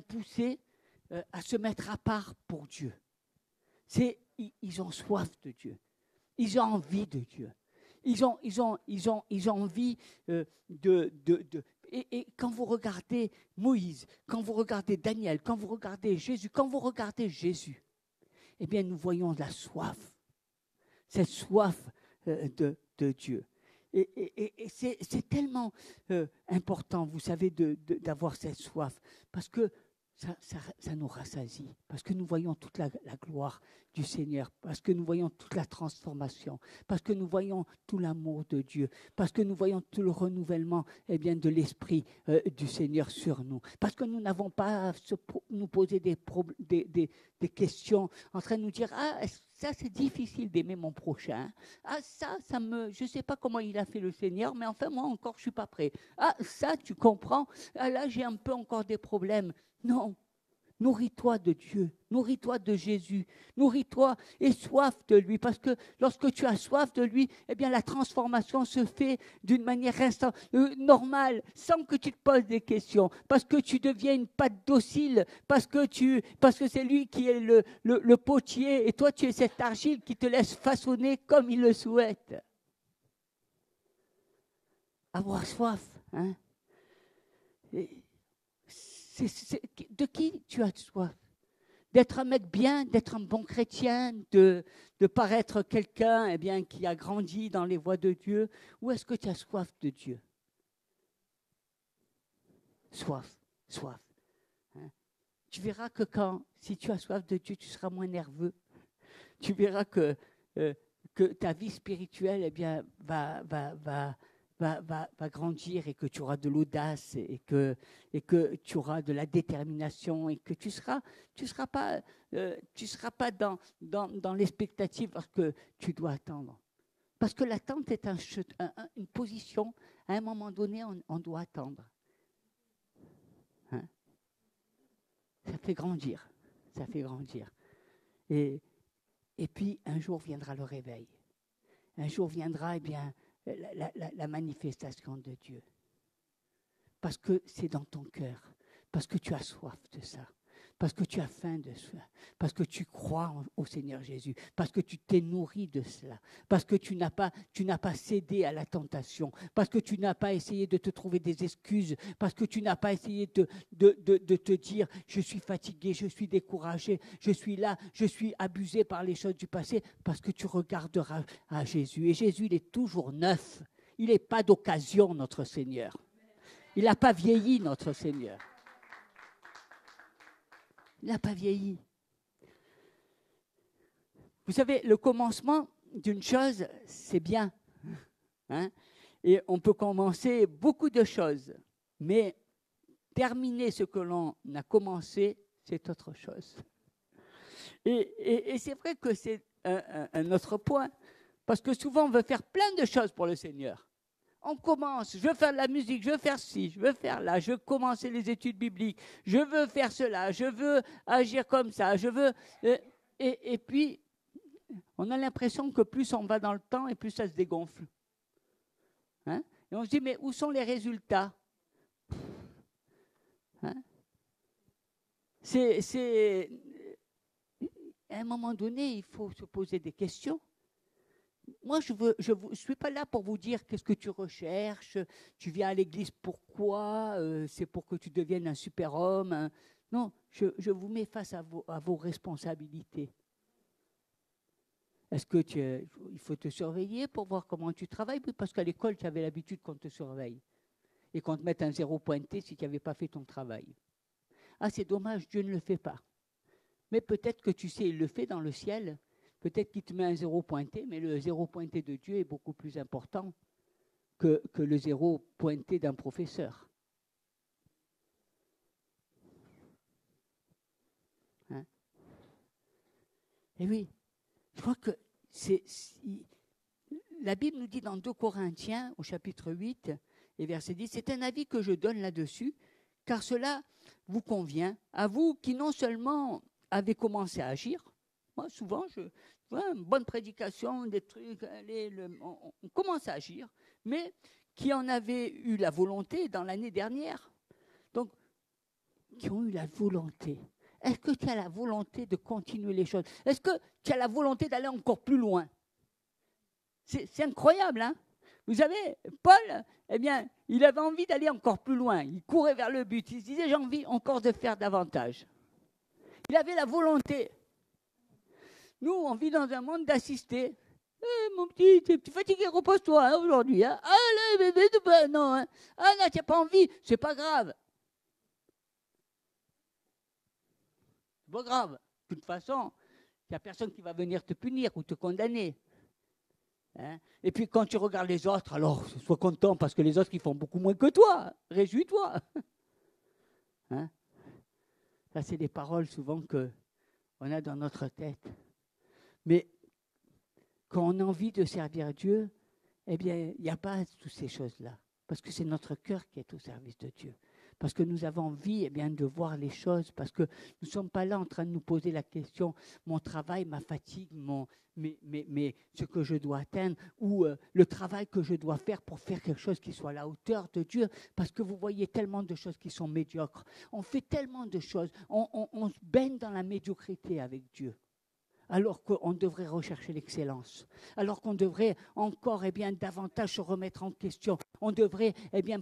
poussés à se mettre à part pour Dieu. Ils ont soif de Dieu, ils ont envie de Dieu. Ils ont envie et quand vous regardez Moïse, quand vous regardez Daniel, quand vous regardez Jésus, eh bien nous voyons la soif, cette soif de Dieu. Et c'est tellement important, vous savez, d'avoir cette soif, parce que ça nous rassasie, parce que nous voyons toute la gloire du Seigneur, parce que nous voyons toute la transformation, parce que nous voyons tout l'amour de Dieu, parce que nous voyons tout le renouvellement de l'Esprit du Seigneur sur nous, parce que nous n'avons pas à nous poser des questions en train de nous dire « Ah, ça c'est difficile d'aimer mon prochain. Ah, je ne sais pas comment il a fait le Seigneur, mais enfin moi encore je ne suis pas prêt. Ah, ça tu comprends, ah, là j'ai un peu encore des problèmes. » Non, nourris-toi de Dieu, nourris-toi de Jésus, nourris-toi et soif de lui, parce que lorsque tu as soif de lui, eh bien la transformation se fait d'une manière normale, sans que tu te poses des questions, parce que tu deviens une pâte docile, parce que c'est lui qui est le potier, et toi tu es cette argile qui te laisse façonner comme il le souhaite. Avoir soif, hein? De qui tu as soif? D'être un mec bien, d'être un bon chrétien, de paraître quelqu'un qui a grandi dans les voies de Dieu, ou est-ce que tu as soif de Dieu? Soif. Hein? Tu verras que si tu as soif de Dieu, tu seras moins nerveux. Tu verras que ta vie spirituelle va grandir, et que tu auras de l'audace, et que tu auras de la détermination, et que tu seras pas dans l'expectative, parce que tu dois attendre. Parce que l'attente est une position, à un moment donné, on doit attendre. Hein? Ça fait grandir. Et puis, un jour viendra le réveil. Un jour viendra, la manifestation de Dieu. Parce que c'est dans ton cœur, parce que tu as soif de ça, parce que tu as faim de ça, parce que tu crois au Seigneur Jésus, parce que tu t'es nourri de cela, parce que tu n'as pas cédé à la tentation, parce que tu n'as pas essayé de te trouver des excuses, parce que tu n'as pas essayé de te dire « je suis fatigué, je suis découragé, je suis là, je suis abusé par les choses du passé », parce que tu regarderas à Jésus. Et Jésus, il est toujours neuf. Il n'est pas d'occasion, notre Seigneur. Il n'a pas vieilli, notre Seigneur. Il n'a pas vieilli. Vous savez, le commencement d'une chose, c'est bien. Hein? Et on peut commencer beaucoup de choses. Mais terminer ce que l'on a commencé, c'est autre chose. Et c'est vrai que c'est un autre point. Parce que souvent, on veut faire plein de choses pour le Seigneur. On commence, je veux faire de la musique, je veux faire ci, je veux faire là, je veux commencer les études bibliques, je veux faire cela, je veux agir comme ça, je veux... Et puis, on a l'impression que plus on va dans le temps et plus ça se dégonfle. Hein? Et on se dit, mais où sont les résultats? Hein? À un moment donné, il faut se poser des questions. Moi, je ne suis pas là pour vous dire qu'est-ce que tu recherches, tu viens à l'église pourquoi, c'est pour que tu deviennes un super-homme. Hein. Non, je vous mets face à vos responsabilités. Est-ce que il faut te surveiller pour voir comment tu travailles? Oui, parce qu'à l'école, tu avais l'habitude qu'on te surveille et qu'on te mette un 0 pointé si tu n'avais pas fait ton travail. Ah, c'est dommage, Dieu ne le fait pas. Mais peut-être que tu sais, il le fait dans le ciel. Peut-être qu'il te met un 0 pointé, mais le 0 pointé de Dieu est beaucoup plus important que le 0 pointé d'un professeur. Hein? Et oui, je crois que la Bible nous dit dans 2 Corinthiens, au chapitre 8, et verset 10, c'est un avis que je donne là-dessus, car cela vous convient, à vous qui non seulement avez commencé à agir, moi souvent, une bonne prédication, des trucs, on commence à agir, mais qui en avaient eu la volonté dans l'année dernière. Donc, qui ont eu la volonté. Est-ce que tu as la volonté de continuer les choses? Est-ce que tu as la volonté d'aller encore plus loin? C'est incroyable, hein? Vous savez, Paul, eh bien, il avait envie d'aller encore plus loin. Il courait vers le but. Il se disait, j'ai envie encore de faire davantage. Il avait la volonté. Nous, on vit dans un monde d'assister. Mon petit, tu es fatigué, repose-toi hein, aujourd'hui. Hein. Allez, bébé, non. Hein. Ah non, tu n'as pas envie, c'est pas grave. C'est pas grave. De toute façon, il n'y a personne qui va venir te punir ou te condamner. Hein. Et puis quand tu regardes les autres, alors sois content parce que les autres, ils font beaucoup moins que toi. Réjouis-toi. Hein. Ça, c'est des paroles souvent qu'on a dans notre tête. Mais quand on a envie de servir Dieu, eh bien, il n'y a pas toutes ces choses-là. Parce que c'est notre cœur qui est au service de Dieu. Parce que nous avons envie eh bien, de voir les choses. Parce que nous ne sommes pas là en train de nous poser la question, mon travail, ma fatigue, ce que je dois atteindre, ou le travail que je dois faire pour faire quelque chose qui soit à la hauteur de Dieu. Parce que vous voyez tellement de choses qui sont médiocres. On fait tellement de choses. On se baigne dans la médiocrité avec Dieu. Alors qu'on devrait rechercher l'excellence, alors qu'on devrait encore davantage se remettre en question. On devrait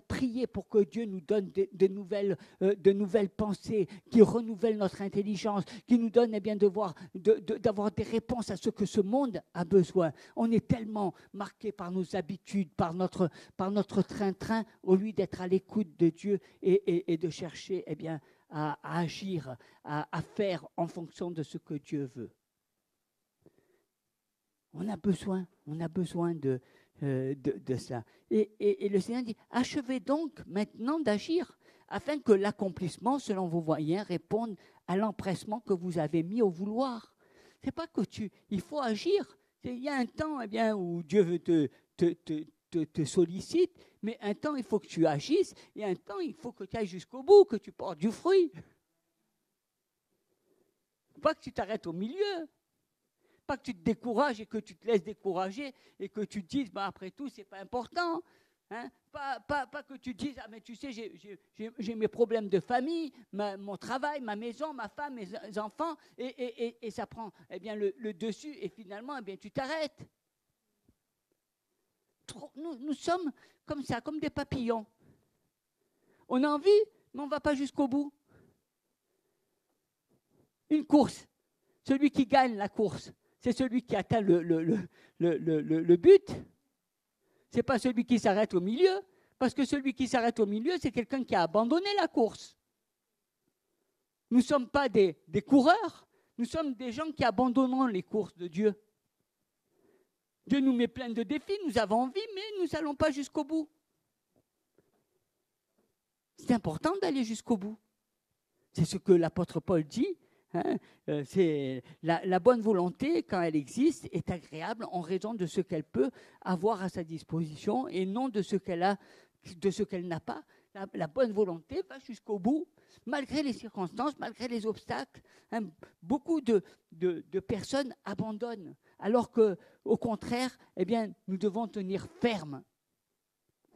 prier pour que Dieu nous donne de nouvelles pensées, qui renouvellent notre intelligence, qui nous donnent d'avoir des réponses à ce que ce monde a besoin. On est tellement marqué par nos habitudes, par notre train-train, au lieu d'être à l'écoute de Dieu et de chercher à agir, à faire en fonction de ce que Dieu veut. On a besoin de ça. Et le Seigneur dit, achevez donc maintenant d'agir, afin que l'accomplissement, selon vos moyens, réponde à l'empressement que vous avez mis au vouloir. C'est pas que il faut agir. Il y a un temps où Dieu veut te sollicite, mais un temps il faut que tu agisses, et un temps il faut que tu ailles jusqu'au bout, que tu portes du fruit. Pas que tu t'arrêtes au milieu. Pas que tu te décourages et que tu te laisses décourager et que tu te dises, après tout, c'est pas important. Hein? Pas que tu te dises, mais tu sais, j'ai mes problèmes de famille, mon travail, ma maison, ma femme, mes enfants, et ça prend le dessus, et finalement, tu t'arrêtes. Nous sommes comme ça, comme des papillons. On a envie, mais on ne va pas jusqu'au bout. Une course, celui qui gagne la course, c'est celui qui atteint le but. Ce n'est pas celui qui s'arrête au milieu, parce que celui qui s'arrête au milieu, c'est quelqu'un qui a abandonné la course. Nous ne sommes pas des coureurs, nous sommes des gens qui abandonnons les courses de Dieu. Dieu nous met plein de défis, nous avons envie, mais nous n'allons pas jusqu'au bout. C'est important d'aller jusqu'au bout. C'est ce que l'apôtre Paul dit. Hein, c'est la bonne volonté, quand elle existe, est agréable en raison de ce qu'elle peut avoir à sa disposition et non de ce qu'elle n'a pas. La bonne volonté va jusqu'au bout, malgré les circonstances, malgré les obstacles. Hein, beaucoup de personnes abandonnent, alors qu'au contraire, nous devons tenir ferme,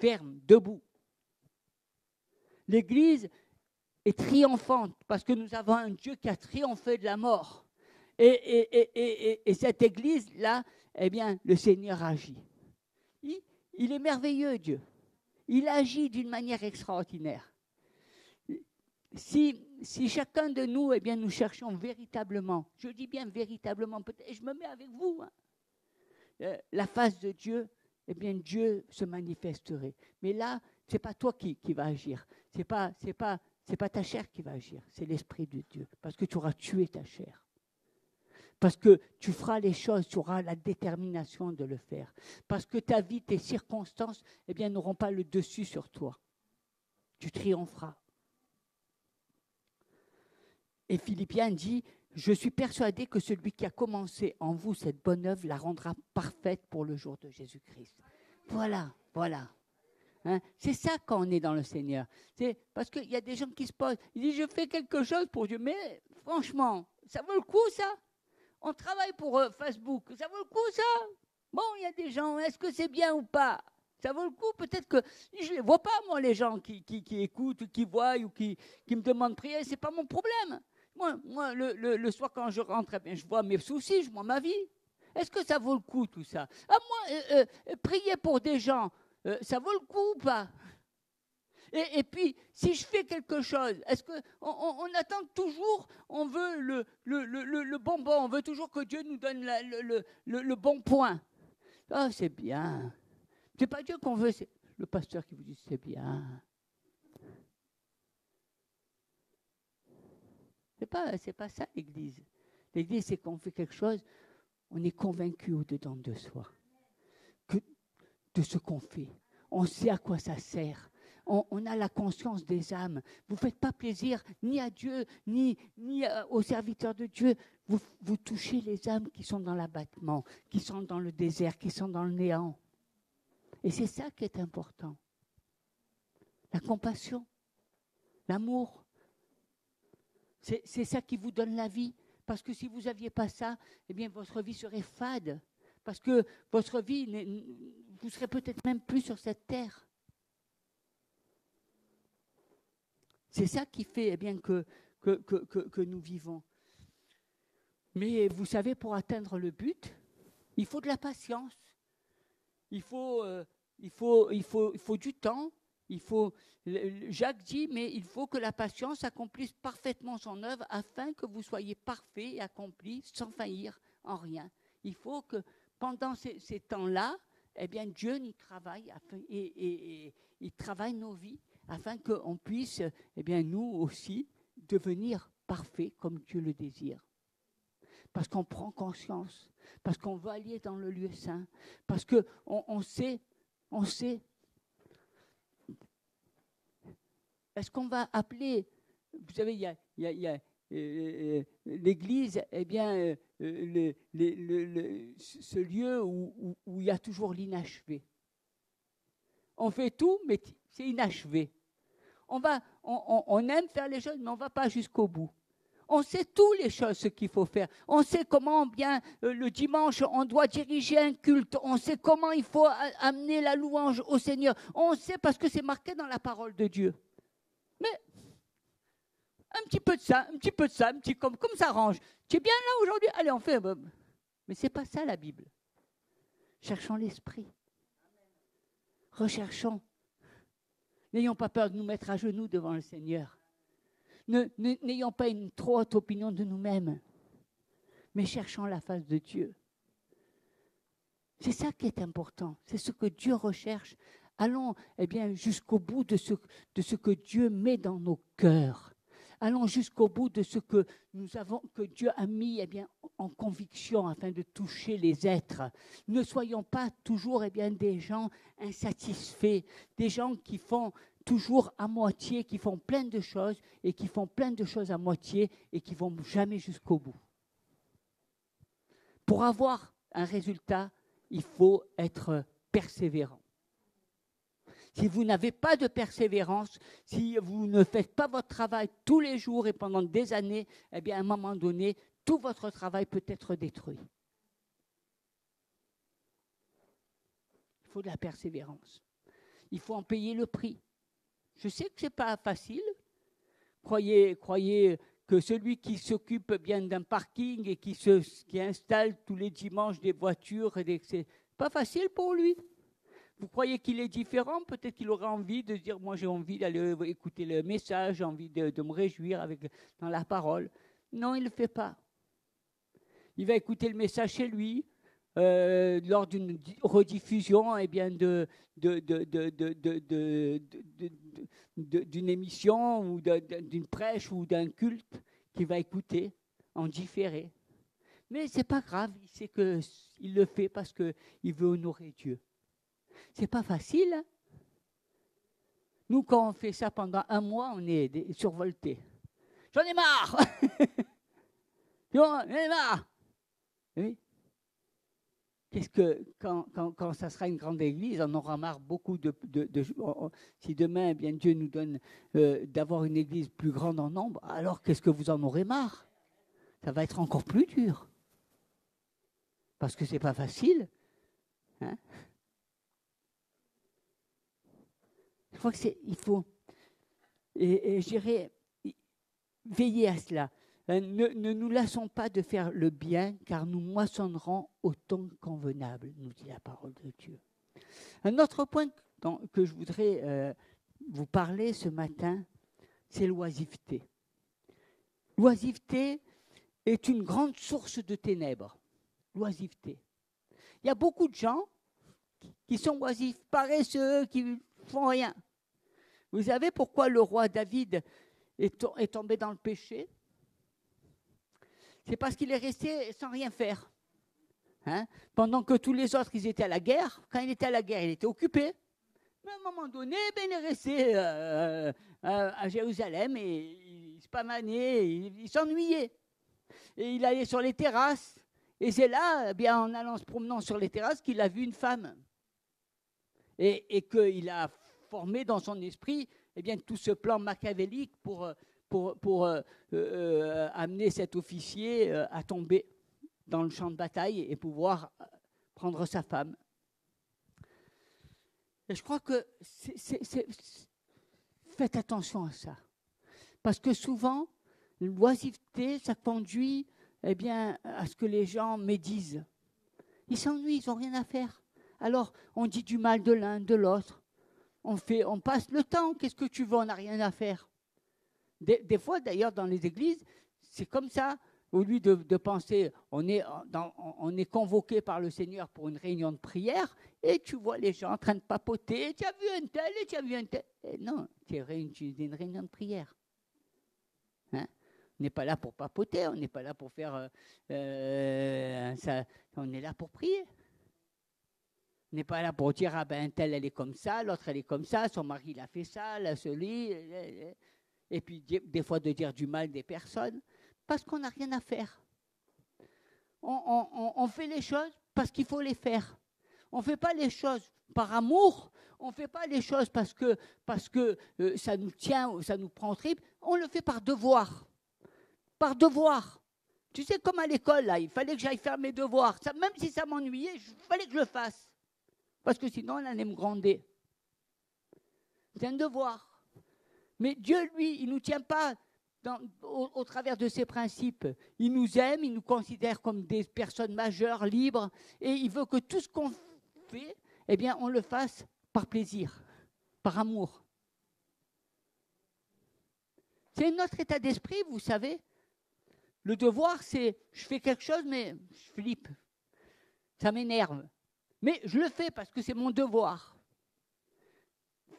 debout. L'Église est triomphante, parce que nous avons un Dieu qui a triomphé de la mort. Et cette Église-là, eh bien, le Seigneur agit. Il est merveilleux, Dieu. Il agit d'une manière extraordinaire. Si chacun de nous, eh bien, nous cherchons véritablement, je dis bien véritablement, peut-être, et je me mets avec vous, la face de Dieu, eh bien, Dieu se manifesterait. Mais là, ce n'est pas toi qui va agir. C'est pas ta chair qui va agir, c'est l'Esprit de Dieu. Parce que tu auras tué ta chair. Parce que tu feras les choses, tu auras la détermination de le faire. Parce que ta vie, tes circonstances, eh bien, n'auront pas le dessus sur toi. Tu triompheras. Et Philippiens dit, je suis persuadé que celui qui a commencé en vous cette bonne œuvre la rendra parfaite pour le jour de Jésus-Christ. Voilà. Hein? C'est ça quand on est dans le Seigneur. C'est parce qu'il y a des gens qui se posent, ils disent, je fais quelque chose pour Dieu, mais franchement, ça vaut le coup ça? On travaille pour Facebook, ça vaut le coup ça? Bon, il y a des gens, est-ce que c'est bien ou pas? Ça vaut le coup? Peut-être que je ne les vois pas, moi, les gens qui écoutent, qui voient ou qui me demandent de prier, ce n'est pas mon problème. Moi le soir, quand je rentre, eh bien, je vois mes soucis, je vois ma vie. Est-ce que ça vaut le coup, tout ça? Prier pour des gens, ça vaut le coup ou pas? Et puis, si je fais quelque chose, est-ce qu'on attend toujours, on veut le bonbon, on veut toujours que Dieu nous donne le bon point. Ah, c'est bien. C'est pas Dieu qu'on veut, c'est le pasteur qui vous dit c'est bien. C'est pas ça l'Église. L'Église, c'est qu'on fait quelque chose, on est convaincu au-dedans de soi de ce qu'on fait. On sait à quoi ça sert. On a la conscience des âmes. Vous ne faites pas plaisir ni à Dieu, ni aux serviteurs de Dieu. Vous touchez les âmes qui sont dans l'abattement, qui sont dans le désert, qui sont dans le néant. Et c'est ça qui est important. La compassion, l'amour. C'est ça qui vous donne la vie. Parce que si vous n'aviez pas ça, eh bien votre vie serait fade. Parce que votre vie, vous ne serez peut-être même plus sur cette terre. C'est ça qui fait eh bien, que nous vivons. Mais vous savez, pour atteindre le but, il faut de la patience. Il faut du temps. Jacques dit, mais il faut que la patience accomplisse parfaitement son œuvre afin que vous soyez parfaits et accomplis sans faillir en rien. Il faut que pendant ces temps-là, eh bien, Dieu y travaille et il travaille nos vies afin qu'on puisse, eh bien, nous aussi, devenir parfaits comme Dieu le désire. Parce qu'on prend conscience, parce qu'on veut aller dans le lieu saint, parce qu'on sait. Est-ce qu'on va appeler, vous savez, il y a l'Église, eh bien, ce lieu où il y a toujours l'inachevé. On fait tout, mais c'est inachevé. On aime faire les choses, mais on ne va pas jusqu'au bout. On sait toutes les choses, ce qu'il faut faire. On sait comment bien le dimanche, on doit diriger un culte. On sait comment il faut amener la louange au Seigneur. On sait parce que c'est marqué dans la parole de Dieu. Mais un petit peu de ça, un petit comme ça range. Tu es bien là aujourd'hui? Allez, on fait. Mais ce n'est pas ça la Bible. Cherchons l'esprit. Recherchons. N'ayons pas peur de nous mettre à genoux devant le Seigneur. N'ayons pas une trop haute opinion de nous-mêmes. Mais cherchons la face de Dieu. C'est ça qui est important. C'est ce que Dieu recherche. Allons eh bien, jusqu'au bout de ce que Dieu met dans nos cœurs. Allons jusqu'au bout de ce que Dieu a mis eh bien, en conviction afin de toucher les êtres. Ne soyons pas toujours eh bien, des gens insatisfaits, des gens qui font toujours à moitié, qui font plein de choses et qui font plein de choses à moitié et qui ne vont jamais jusqu'au bout. Pour avoir un résultat, il faut être persévérant. Si vous n'avez pas de persévérance, si vous ne faites pas votre travail tous les jours et pendant des années, eh bien, à un moment donné, tout votre travail peut être détruit. Il faut de la persévérance. Il faut en payer le prix. Je sais que ce n'est pas facile. Croyez que celui qui s'occupe bien d'un parking et qui installe tous les dimanches des voitures, c'est pas facile pour lui. Vous croyez qu'il est différent? Peut-être qu'il aurait envie de se dire, moi j'ai envie d'aller écouter le message, j'ai envie de me réjouir dans la parole. Non, il ne le fait pas. Il va écouter le message chez lui, lors d'une rediffusion d'une émission ou d'une prêche ou d'un culte qu'il va écouter en différé. Mais ce n'est pas grave, il sait qu'il le fait parce qu'il veut honorer Dieu. C'est pas facile. Hein? Nous, quand on fait ça pendant un mois, on est survoltés. J'en ai marre. J'en ai marre. Oui. Qu'est-ce que quand ça sera une grande église, on aura marre beaucoup si demain, eh bien Dieu nous donne d'avoir une église plus grande en nombre, alors qu'est-ce que vous en aurez marre? Ça va être encore plus dur. Parce que c'est pas facile. Hein? Je crois il faut, et je dirais, veiller à cela. Ne nous lassons pas de faire le bien, car nous moissonnerons au temps convenable, nous dit la parole de Dieu. Un autre point que je voudrais vous parler ce matin, c'est l'oisiveté. L'oisiveté est une grande source de ténèbres. L'oisiveté. Il y a beaucoup de gens qui sont oisifs, paresseux, qui ne font rien. Vous savez pourquoi le roi David est tombé dans le péché? C'est parce qu'il est resté sans rien faire. Hein? Pendant que tous les autres, ils étaient à la guerre. Quand il était à la guerre, il était occupé. Mais à un moment donné, il est resté à Jérusalem et il se pamanait, il s'ennuyait. Et il allait sur les terrasses. Et c'est là, en allant se promenant sur les terrasses, qu'il a vu une femme. Et qu'il a formé dans son esprit tout ce plan machiavélique pour amener cet officier à tomber dans le champ de bataille et pouvoir prendre sa femme. Et je crois que faites attention à ça. Parce que souvent, l'oisiveté, ça conduit à ce que les gens médisent. Ils s'ennuient, ils n'ont rien à faire. Alors, on dit du mal de l'un, de l'autre. On passe le temps. Qu'est-ce que tu veux? On n'a rien à faire. Des fois, d'ailleurs, dans les églises, c'est comme ça. Au lieu de penser, on est convoqué par le Seigneur pour une réunion de prière, et tu vois les gens en train de papoter. Tu as vu un tel et tu as vu un tel. Et non, c'est une réunion de prière. Hein? On n'est pas là pour papoter, on n'est pas là pour faire ça. On est là pour prier. On n'est pas là pour dire, ah ben, telle, elle est comme ça, l'autre, elle est comme ça, son mari, il a fait ça, là, celui. Et puis, des fois, de dire du mal des personnes, parce qu'on n'a rien à faire. On fait les choses parce qu'il faut les faire. On ne fait pas les choses par amour, on ne fait pas les choses parce que ça nous tient, ça nous prend au trip, on le fait par devoir. Par devoir. Tu sais, comme à l'école, là, il fallait que j'aille faire mes devoirs. Ça, même si ça m'ennuyait, il fallait que je le fasse. Parce que sinon, on allait me gronder. C'est un devoir. Mais Dieu, lui, il ne nous tient pas au travers de ses principes. Il nous aime, il nous considère comme des personnes majeures, libres, et il veut que tout ce qu'on fait, on le fasse par plaisir, par amour. C'est notre état d'esprit, vous savez. Le devoir, c'est, je fais quelque chose, mais je flippe. Ça m'énerve. Mais je le fais parce que c'est mon devoir.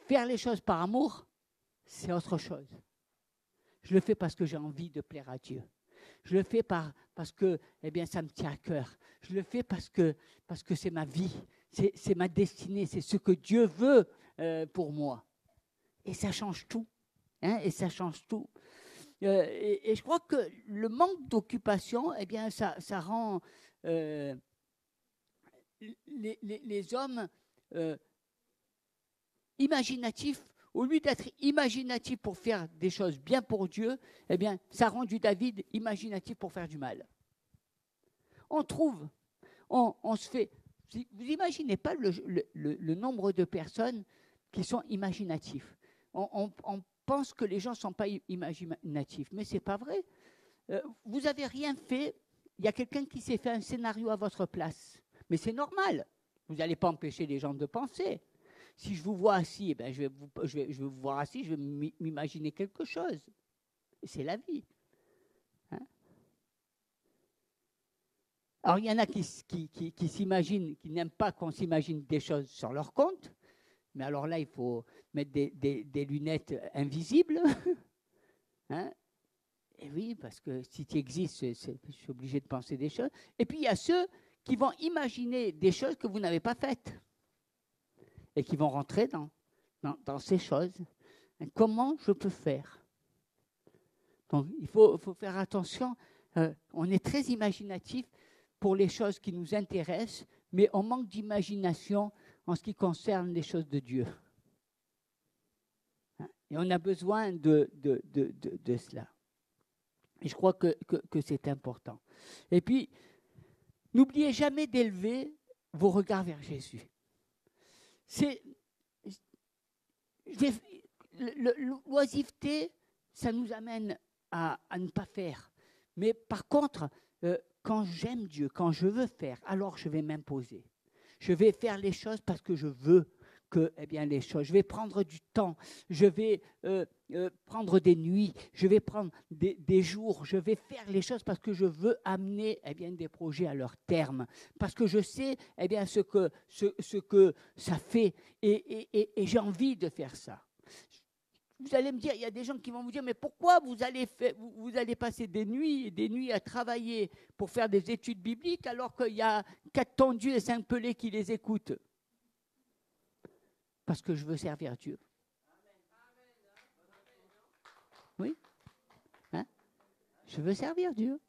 Faire les choses par amour, c'est autre chose. Je le fais parce que j'ai envie de plaire à Dieu. Je le fais parce que ça me tient à cœur. Je le fais parce que c'est ma vie, c'est ma destinée, c'est ce que Dieu veut pour moi. Et ça change tout. Hein, et ça change tout. Et je crois que le manque d'occupation, ça rend les hommes imaginatifs. Au lieu d'être imaginatif pour faire des choses bien pour Dieu, ça rend du David imaginatif pour faire du mal. On trouve, on se fait. Vous n'imaginez pas le nombre de personnes qui sont imaginatifs. On pense que les gens ne sont pas imaginatifs, mais ce n'est pas vrai. Vous n'avez rien fait, il y a quelqu'un qui s'est fait un scénario à votre place. Mais c'est normal, vous n'allez pas empêcher les gens de penser. Si je vous vois assis, eh ben je vais vous voir assis, je vais m'imaginer quelque chose. Et c'est la vie. Hein? Alors il y en a qui s'imaginent, qui n'aiment pas qu'on s'imagine des choses sur leur compte, mais alors là il faut mettre des lunettes invisibles. Hein? Et oui, parce que si tu existes, je suis obligé de penser des choses. Et puis il y a ceux qui vont imaginer des choses que vous n'avez pas faites et qui vont rentrer dans ces choses. Comment je peux faire? Donc il faut faire attention. On est très imaginatif pour les choses qui nous intéressent, mais on manque d'imagination en ce qui concerne les choses de Dieu. Et on a besoin de cela. Et je crois que c'est important. Et puis, n'oubliez jamais d'élever vos regards vers Jésus. L'oisiveté, ça nous amène à ne pas faire. Mais par contre, quand j'aime Dieu, quand je veux faire, alors je vais m'imposer. Je vais faire les choses parce que je veux les choses. Je vais prendre du temps, je vais prendre des nuits, je vais prendre des jours, je vais faire les choses parce que je veux amener des projets à leur terme, parce que je sais ce que ça fait et j'ai envie de faire ça. Vous allez me dire, il y a des gens qui vont vous dire, mais pourquoi vous allez passer des nuits et des nuits à travailler pour faire des études bibliques alors qu'il y a 4 tondus et 5 pelés qui les écoutent? Parce que je veux servir Dieu. Oui. Hein? Je veux servir Dieu.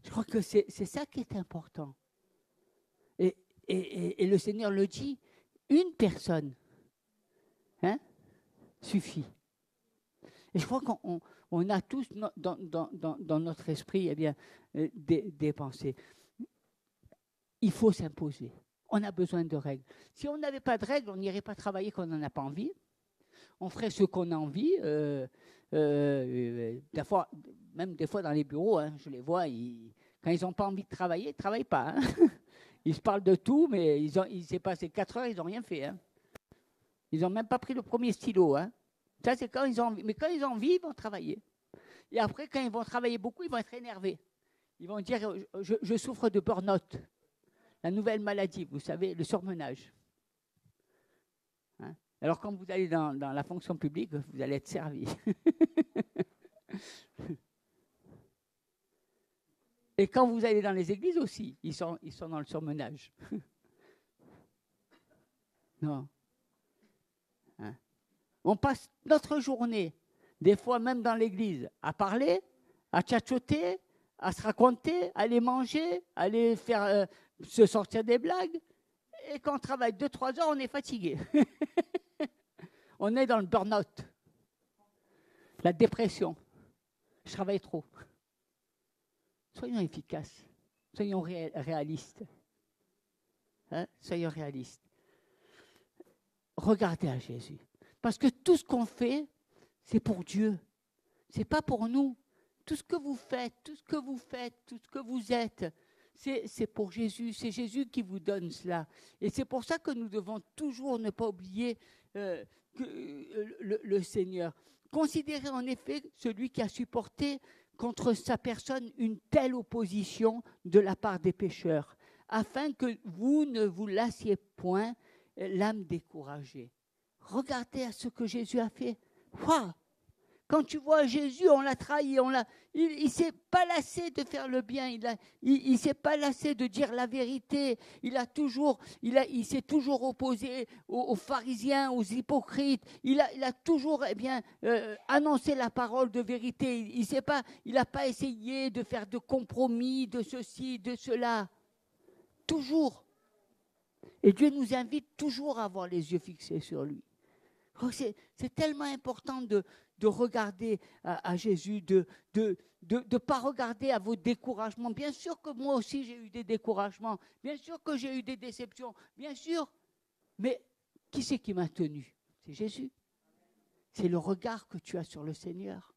Je crois que c'est ça qui est important. Et le Seigneur le dit, une personne suffit. Et je crois qu'on a tous dans notre esprit des pensées. Il faut s'imposer. On a besoin de règles. Si on n'avait pas de règles, on n'irait pas travailler quand on n'en a pas envie. On ferait ce qu'on a envie. Des fois dans les bureaux, je les vois, quand ils n'ont pas envie de travailler, ils ne travaillent pas. Ils se parlent de tout, mais il s'est passé 4 heures, ils n'ont rien fait. Ils n'ont même pas pris le premier stylo. Ça, c'est quand ils ont envie. Mais quand ils ont envie, ils vont travailler. Et après, quand ils vont travailler beaucoup, ils vont être énervés. Ils vont dire, je souffre de burn-out. La nouvelle maladie, vous savez, le surmenage. Alors, quand vous allez dans la fonction publique, vous allez être servi. Et quand vous allez dans les églises aussi, ils sont dans le surmenage. Non. On passe notre journée, des fois même dans l'église, à parler, à tchatchoter, à se raconter, à aller manger, à aller faire... se sortir des blagues, et quand on travaille 2-3 heures, on est fatigué. On est dans le burn-out, la dépression. Je travaille trop. Soyons efficaces, soyons réalistes. Soyons réalistes. Regardez à Jésus. Parce que tout ce qu'on fait, c'est pour Dieu. Ce n'est pas pour nous. Tout ce que vous faites, tout ce que vous êtes, c'est pour Jésus. C'est Jésus qui vous donne cela. Et c'est pour ça que nous devons toujours ne pas oublier le Seigneur. Considérez en effet celui qui a supporté contre sa personne une telle opposition de la part des pécheurs, afin que vous ne vous lassiez point l'âme découragée. Regardez à ce que Jésus a fait. Wow! Quand tu vois Jésus, on l'a trahi, il ne s'est pas lassé de faire le bien, il ne s'est pas lassé de dire la vérité, il s'est toujours opposé aux pharisiens, aux hypocrites, il a toujours annoncé la parole de vérité, il n'a pas essayé de faire de compromis, de ceci, de cela, toujours. Et Dieu nous invite toujours à avoir les yeux fixés sur lui. C'est tellement important de regarder à Jésus, de ne pas regarder à vos découragements. Bien sûr que moi aussi j'ai eu des découragements, bien sûr que j'ai eu des déceptions, bien sûr. Mais qui c'est qui m'a tenu? C'est Jésus. C'est le regard que tu as sur le Seigneur.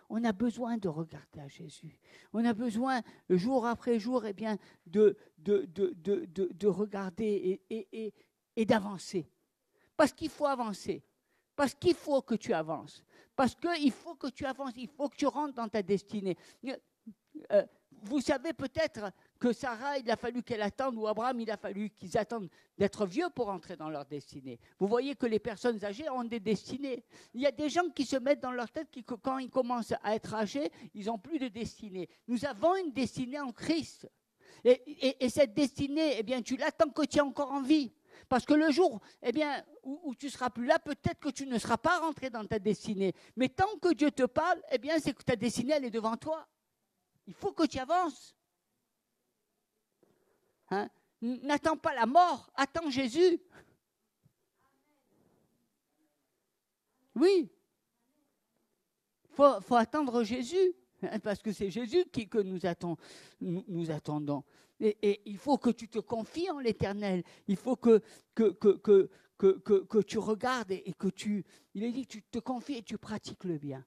On a besoin de regarder à Jésus. On a besoin, jour après jour, eh bien, de regarder et d'avancer. Parce qu'il faut avancer. Parce qu'il faut que tu avances. Parce qu'il faut que tu avances. Il faut que tu rentres dans ta destinée. Vous savez peut-être que Sarah, il a fallu qu'elle attende, ou Abraham, il a fallu qu'ils attendent d'être vieux pour entrer dans leur destinée. Vous voyez que les personnes âgées ont des destinées. Il y a des gens qui se mettent dans leur tête que quand ils commencent à être âgés, ils n'ont plus de destinée. Nous avons une destinée en Christ. Et cette destinée, eh bien, tu l'attends que tu es encore en vie. Parce que le jour eh bien, où tu ne seras plus là, peut-être que tu ne seras pas rentré dans ta destinée. Mais tant que Dieu te parle, eh bien, c'est que ta destinée, elle est devant toi. Il faut que tu avances. Hein? N'attends pas la mort, attends Jésus. Oui. Faut attendre Jésus, hein, parce que c'est Jésus que nous attendons. Et il faut que tu te confies en l'Éternel. Il faut que tu regardes et que tu... Il est dit que tu te confies et tu pratiques le bien.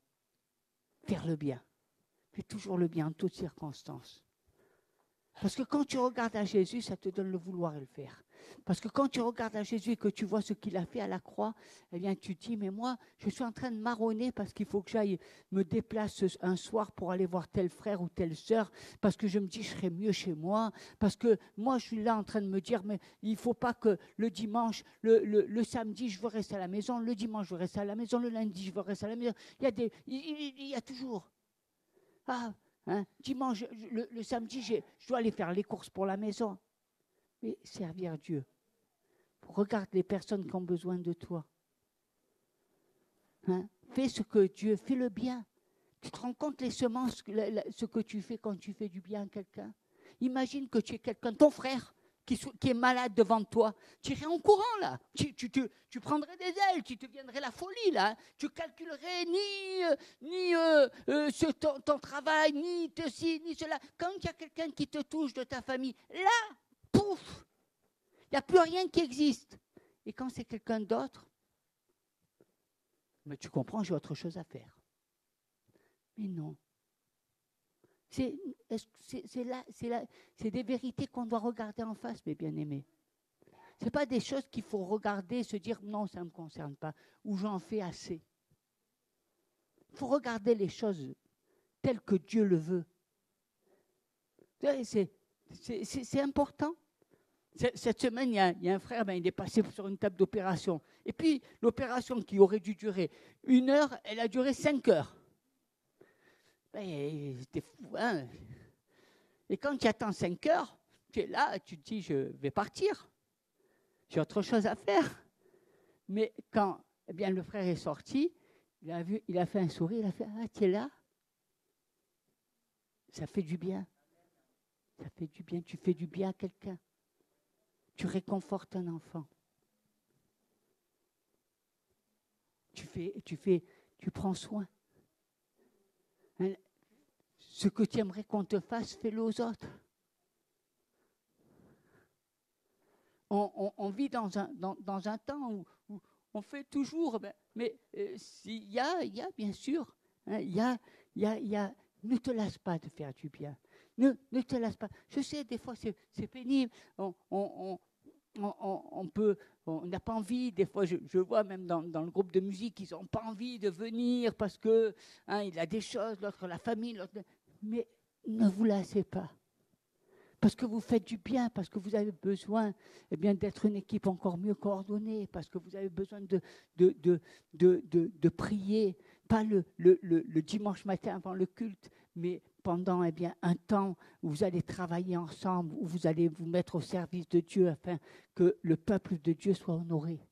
Faire le bien. Fais toujours le bien en toutes circonstances. Parce que quand tu regardes à Jésus, ça te donne le vouloir et le faire. Parce que quand tu regardes à Jésus et que tu vois ce qu'il a fait à la croix, eh bien tu te dis, mais moi, je suis en train de marronner parce qu'il faut que j'aille me déplacer un soir pour aller voir tel frère ou telle sœur, parce que je me dis, je serais mieux chez moi, parce que moi, je suis là en train de me dire, mais il ne faut pas que le dimanche, le samedi, je veux rester à la maison, le dimanche, je veux rester à la maison, le lundi, je veux rester à la maison. Il y a toujours... Ah, hein, dimanche, le samedi, je dois aller faire les courses pour la maison. Mais servir Dieu. Regarde les personnes qui ont besoin de toi. Hein, fais ce que Dieu, fais le bien. Tu te rends compte les semences, ce que tu fais quand tu fais du bien à quelqu'un. Imagine que tu es quelqu'un, ton frère, qui est malade devant toi. Tu irais en courant, là. Tu prendrais des ailes, tu te viendrais la folie, là. Tu calculerais ton travail, ni ceci, ni cela. Quand il y a quelqu'un qui te touche de ta famille, là, pouf, il n'y a plus rien qui existe. Et quand c'est quelqu'un d'autre, mais tu comprends, j'ai autre chose à faire. Mais non. C'est des vérités qu'on doit regarder en face, mes bien-aimés. Ce n'est pas des choses qu'il faut regarder et se dire non, ça ne me concerne pas, ou j'en fais assez. Il faut regarder les choses telles que Dieu le veut. C'est important. Cette semaine, il y a un frère, il est passé sur une table d'opération. Et puis, l'opération qui aurait dû durer 1 heure, elle a duré 5 heures. C'était fou, hein. Et quand tu attends 5 heures, tu es là, tu te dis, je vais partir. J'ai autre chose à faire. Mais quand eh bien, le frère est sorti, il a fait un sourire, il a fait, ah, tu es là? Ça fait du bien. Ça fait du bien, tu fais du bien à quelqu'un. Tu réconfortes un enfant. Tu prends soin. Hein? Ce que tu aimerais qu'on te fasse, fais-le aux autres. On vit dans un temps où on fait toujours, mais il y a bien sûr, hein, ne te lasse pas de faire du bien. Ne te lasse pas. Je sais, des fois, c'est pénible. On n'a pas envie, des fois je vois même dans le groupe de musique, ils n'ont pas envie de venir parce que hein, il a des choses, l'autre la famille, mais ne vous lassez pas. Parce que vous faites du bien, parce que vous avez besoin eh bien, d'être une équipe encore mieux coordonnée, parce que vous avez besoin de prier, pas le dimanche matin avant le culte, mais pendant eh bien, un temps où vous allez travailler ensemble, où vous allez vous mettre au service de Dieu afin que le peuple de Dieu soit honoré.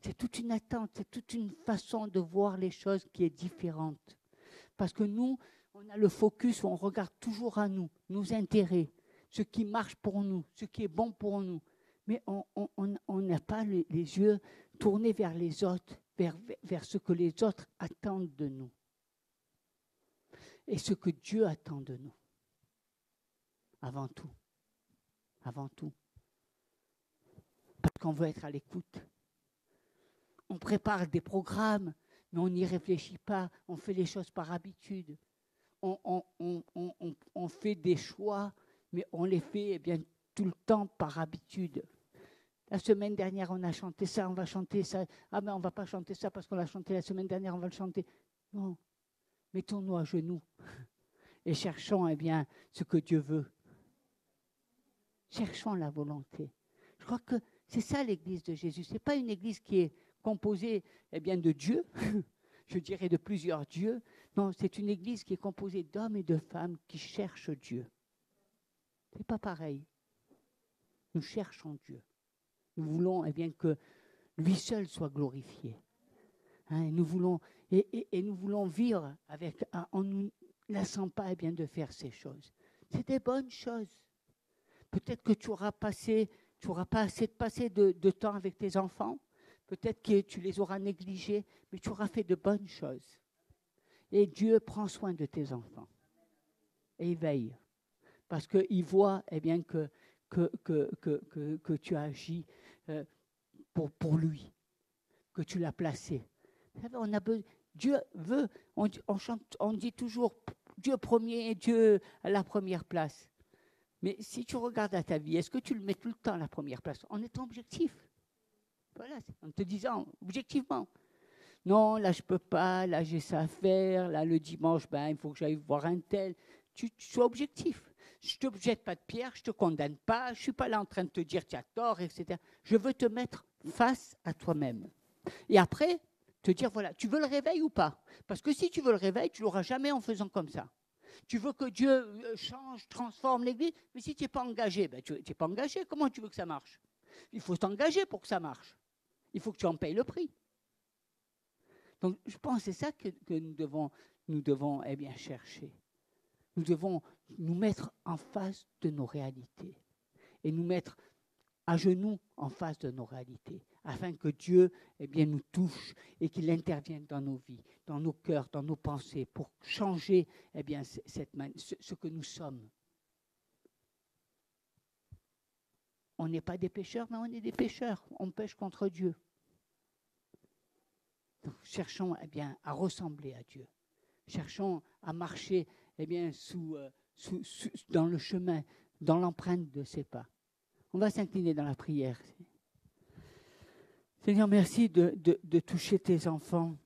C'est toute une attente, c'est toute une façon de voir les choses qui est différente. Parce que nous, on a le focus, on regarde toujours à nous, nos intérêts, ce qui marche pour nous, ce qui est bon pour nous. Mais on n'a pas les yeux tournés vers les autres, vers ce que les autres attendent de nous. Et ce que Dieu attend de nous. Avant tout. Avant tout. Parce qu'on veut être à l'écoute. on prépare des programmes, mais on n'y réfléchit pas, on fait les choses par habitude. On fait des choix, mais on les fait tout le temps par habitude. La semaine dernière, on a chanté ça, on va chanter ça. Ah ben, on ne va pas chanter ça parce qu'on l'a chanté la semaine dernière, on va le chanter. Non, mettons-nous à genoux et cherchons ce que Dieu veut. Cherchons la volonté. Je crois que c'est ça l'église de Jésus. Ce n'est pas une église qui est composée de Dieu, je dirais de plusieurs dieux. Non, c'est une église qui est composée d'hommes et de femmes qui cherchent Dieu. Ce n'est pas pareil. Nous cherchons Dieu. Nous voulons que lui seul soit glorifié. Et nous voulons vivre en ne nous laissant pas de faire ces choses. C'est des bonnes choses. Peut-être que tu n'auras pas assez de passer de temps avec tes enfants. Peut-être que tu les auras négligés, mais tu auras fait de bonnes choses. Et Dieu prend soin de tes enfants. Et il veille. Parce qu'il voit que tu as agi pour lui, que tu l'as placé. Dieu veut, on dit toujours Dieu premier et Dieu à la première place. Mais si tu regardes à ta vie, est-ce que tu le mets tout le temps à la première place en étant objectif? Voilà, en te disant objectivement. Non, là je peux pas, là j'ai ça à faire, là le dimanche, il faut que j'aille voir un tel. Tu sois objectif. Je ne te jette pas de pierre, je ne te condamne pas, je ne suis pas là en train de te dire tu as tort, etc. Je veux te mettre face à toi-même. Et après, te dire, voilà, tu veux le réveil ou pas? Parce que si tu veux le réveil, tu ne l'auras jamais en faisant comme ça. Tu veux que Dieu change, transforme l'Église, mais si tu n'es pas engagé, tu n'es pas engagé, comment tu veux que ça marche? Il faut t'engager pour que ça marche. Il faut que tu en payes le prix. Donc, je pense que c'est ça que nous devons chercher. Nous devons nous mettre en face de nos réalités et nous mettre à genoux en face de nos réalités, afin que Dieu nous touche et qu'il intervienne dans nos vies, dans nos cœurs, dans nos pensées, pour changer ce que nous sommes. On n'est pas des pécheurs, mais on est des pécheurs. On pêche contre Dieu. Donc, cherchons à ressembler à Dieu. Cherchons à marcher dans le chemin, dans l'empreinte de ses pas. On va s'incliner dans la prière. Seigneur, merci de toucher tes enfants.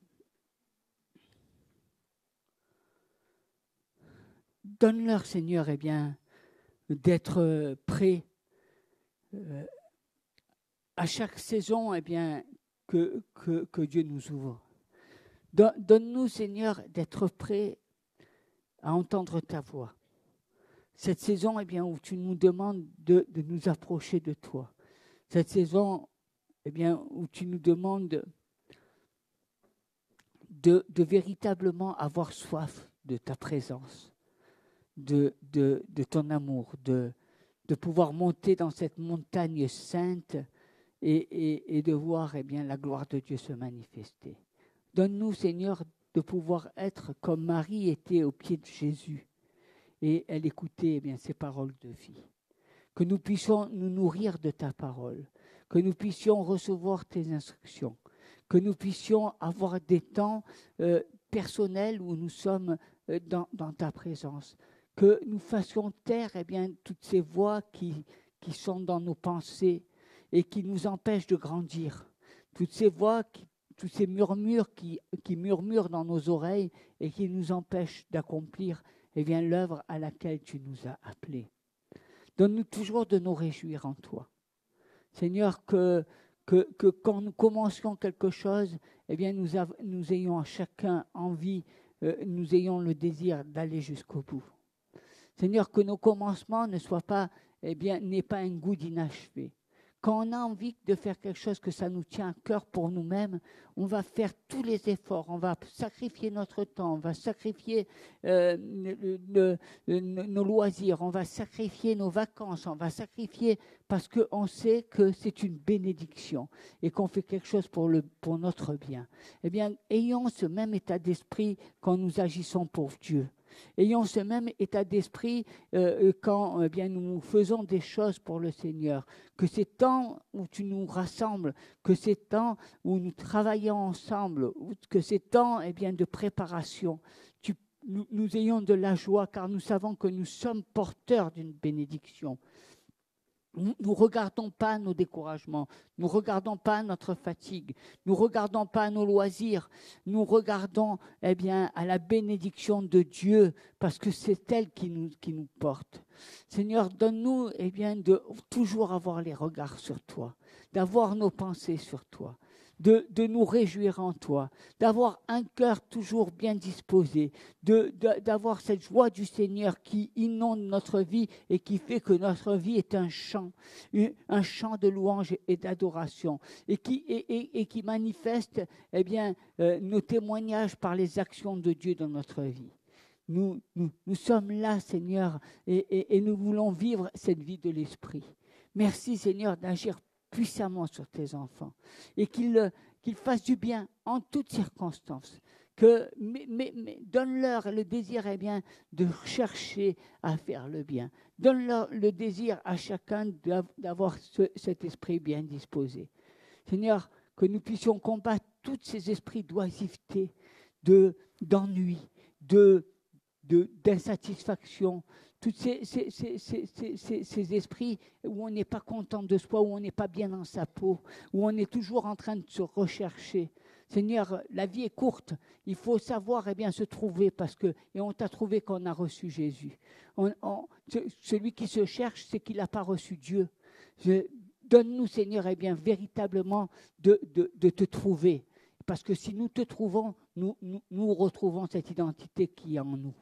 Donne-leur, Seigneur, d'être prêts à chaque saison que Dieu nous ouvre. Donne-nous, Seigneur, d'être prêts à entendre ta voix. Cette saison où tu nous demandes de nous approcher de toi. Cette saison où tu nous demandes de véritablement avoir soif de ta présence, de ton amour, de pouvoir monter dans cette montagne sainte et de voir la gloire de Dieu se manifester. Donne-nous, Seigneur, de pouvoir être comme Marie était au pied de Jésus et elle écoutait ces paroles de vie. Que nous puissions nous nourrir de ta parole, que nous puissions recevoir tes instructions, que nous puissions avoir des temps personnels où nous sommes dans ta présence, que nous fassions taire toutes ces voix qui sont dans nos pensées et qui nous empêchent de grandir, toutes ces voix, tous ces murmures qui murmurent dans nos oreilles et qui nous empêchent d'accomplir l'œuvre à laquelle tu nous as appelés. Donne-nous toujours de nous réjouir en toi. Seigneur, que quand nous commencions quelque chose, nous ayons à chacun envie, nous ayons le désir d'aller jusqu'au bout. Seigneur, que nos commencements ne soient pas, n'aient pas un goût d'inachevé. Quand on a envie de faire quelque chose que ça nous tient à cœur pour nous-mêmes, on va faire tous les efforts, on va sacrifier notre temps, on va sacrifier nos loisirs, on va sacrifier nos vacances, on va sacrifier parce qu'on sait que c'est une bénédiction et qu'on fait quelque chose pour notre bien. Ayons ce même état d'esprit quand nous agissons pour Dieu. Ayons ce même état d'esprit quand bien, nous faisons des choses pour le Seigneur. Que ces temps où tu nous rassembles, que ces temps où nous travaillons ensemble, que ces temps bien, de préparation, nous ayons de la joie car nous savons que nous sommes porteurs d'une bénédiction. Nous ne regardons pas nos découragements, nous ne regardons pas notre fatigue, nous ne regardons pas nos loisirs, nous regardons à la bénédiction de Dieu parce que c'est elle qui nous porte. Seigneur, donne-nous de toujours avoir les regards sur toi, d'avoir nos pensées sur toi. De nous réjouir en toi, d'avoir un cœur toujours bien disposé, d'avoir cette joie du Seigneur qui inonde notre vie et qui fait que notre vie est un chant de louange et d'adoration et qui manifeste nos témoignages par les actions de Dieu dans notre vie. Nous sommes là, Seigneur, et nous voulons vivre cette vie de l'Esprit. Merci, Seigneur, d'agir puissamment sur tes enfants et qu'ils fassent du bien en toutes circonstances. Mais donne-leur le désir de chercher à faire le bien. Donne-leur le désir à chacun d'avoir cet esprit bien disposé. Seigneur, que nous puissions combattre tous ces esprits d'oisiveté, d'ennui, d'insatisfaction, tous ces esprits où on n'est pas content de soi, où on n'est pas bien dans sa peau, où on est toujours en train de se rechercher. Seigneur, la vie est courte, il faut savoir se trouver et on t'a trouvé quand on a reçu Jésus. Celui qui se cherche, c'est qu'il n'a pas reçu Dieu. Donne-nous, Seigneur, véritablement de te trouver. Parce que si nous te trouvons, nous retrouvons cette identité qui est en nous.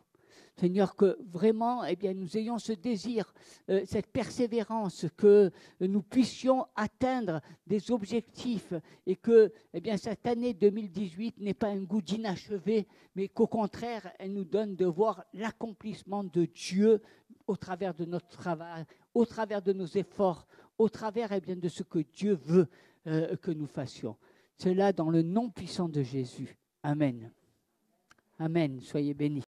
Seigneur, que vraiment, nous ayons ce désir, cette persévérance, que nous puissions atteindre des objectifs et que cette année 2018 n'est pas un goût d'inachevé, mais qu'au contraire, elle nous donne de voir l'accomplissement de Dieu au travers de notre travail, au travers de nos efforts, au travers de ce que Dieu veut que nous fassions. Cela dans le nom puissant de Jésus. Amen. Amen. Soyez bénis.